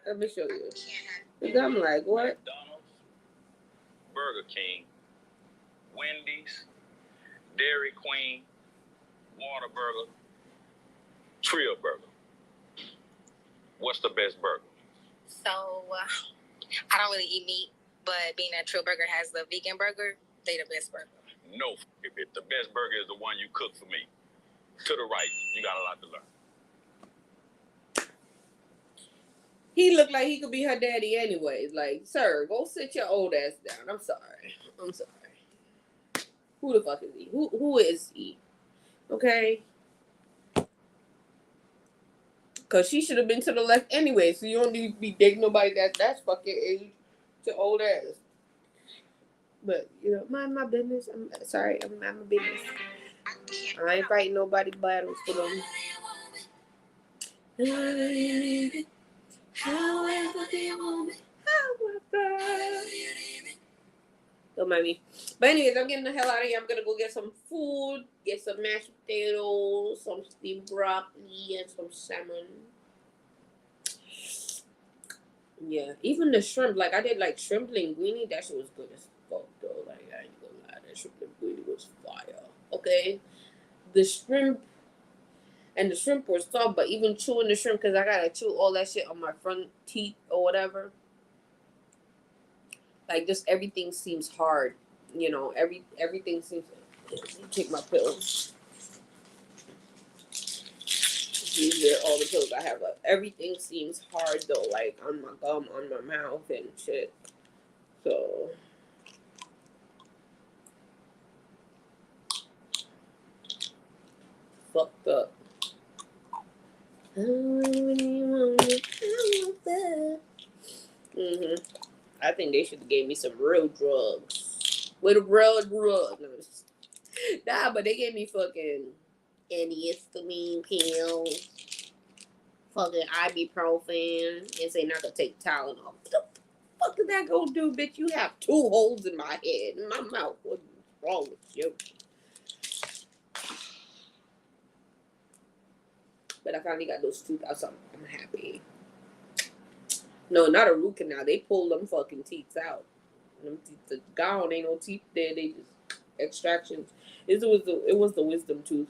Let me show you. Because I'm like, what? McDonald's, Burger King, Wendy's, Dairy Queen, Whataburger, Trio Burger. What's the best burger? So, I don't really eat meat, but being that Trio Burger has the vegan burger, they the best burger. No, the best burger is the one you cook for me. To the right, you got a lot to learn. He looked like he could be her daddy anyways. Like, sir, go sit your old ass down. I'm sorry. Who the fuck is he? Who is he? Okay. Cause she should have been to the left anyway. So you don't need to be dating nobody that's fucking age to old ass. But you know, mind my business. I'm sorry. I'm mind my business. I ain't fighting nobody battles for them. However they want me. However. Don't mind me. But anyways, I'm getting the hell out of here. I'm gonna go get some food, get some mashed potatoes, some steamed broccoli, and some salmon. Yeah, even the shrimp, like I did like shrimp linguine, that shit was good as fuck though. Like I ain't gonna lie, that shrimp linguine was fire. Okay, the shrimp and the shrimp were soft, but even chewing the shrimp, cause I gotta chew all that shit on my front teeth or whatever. Like just everything seems hard, you know. Everything seems. Let me take my pills. These are all the pills I have left. Everything seems hard though, like on my gum, on my mouth, and shit. So. Fucked up. Mm-hmm. I think they should have gave me some real drugs. With a real drug. No, nah, but they gave me fucking antihistamine pills, fucking ibuprofen, and say not to take Tylenol. What the fuck is that gonna do, bitch? You have 2 holes in my head, in my mouth. What's wrong with you? But I finally got those tooth out, so I'm happy. No, not a root canal. They pulled them fucking teeth out. Them teeth are gone. Ain't no teeth there. They just extractions. It was the wisdom tooth.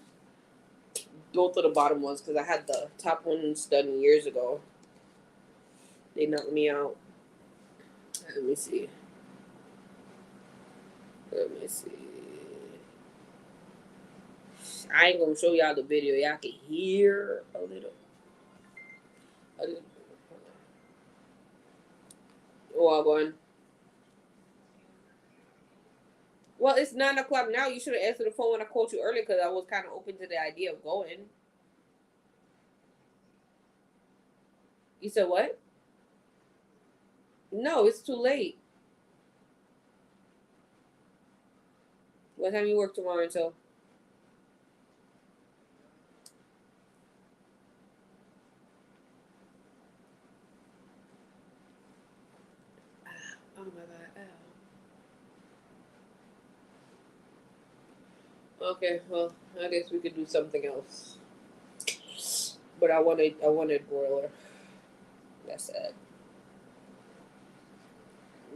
Both of the bottom ones, because I had the top ones done years ago. They knocked me out. Let me see. Let me see. I ain't gonna show y'all the video. Y'all can hear a little. A little. Oh, I'm going. Well, it's 9 o'clock now. You should have answered the phone when I called you earlier, because I was kind of open to the idea of going. You said what? No, it's too late. What time you work tomorrow until? Oh my god. Ow. Okay, well, I guess we could do something else. But I wanted broiler. That's sad.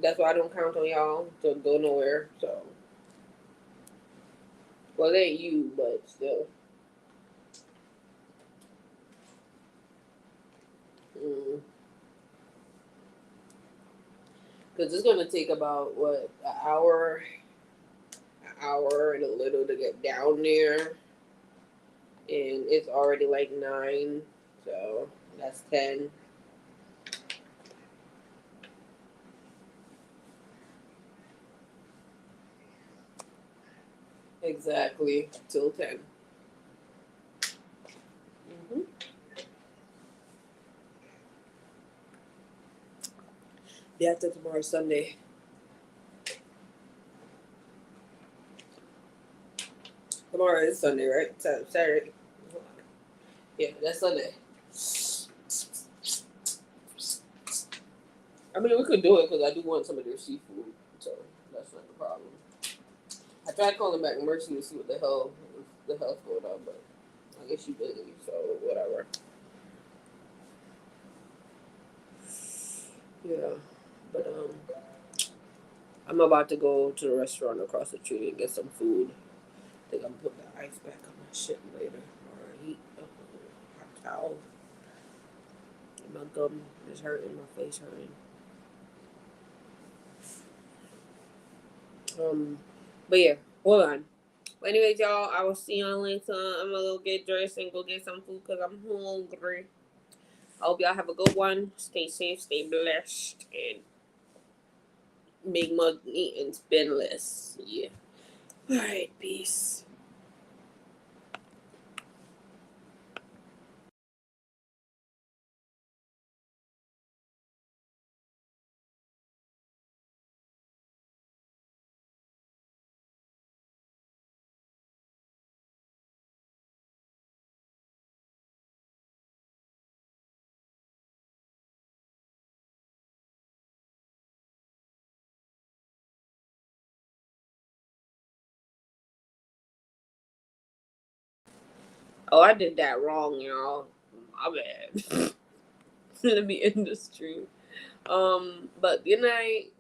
That's why I don't count on y'all to go nowhere. So, well, it ain't you, but still. Because it's gonna take about what, an hour and a little to get down there, and it's already like 9, so that's 10. Exactly, till 10. Mm-hmm. Day after tomorrow, Sunday. Tomorrow is Sunday, right? Saturday. Yeah, that's Sunday. I mean, we could do it because I do want some of their seafood, so that's not the problem. I tried calling back Mercy to see what the hell's going on, but I guess she busy, so whatever. Yeah, but I'm about to go to the restaurant across the street and get some food. I think I'm putting the ice back on my shit later, or heat hot towel. My gum is hurting, my face hurting. But yeah, hold on. But anyways, y'all, I will see y'all later. I'm gonna go get dressed and go get some food because I'm hungry. I hope y'all have a good one. Stay safe, stay blessed, and make money and spend less. Yeah. All right, peace. Oh, I did that wrong, y'all. My bad. Let me end the stream. But good night.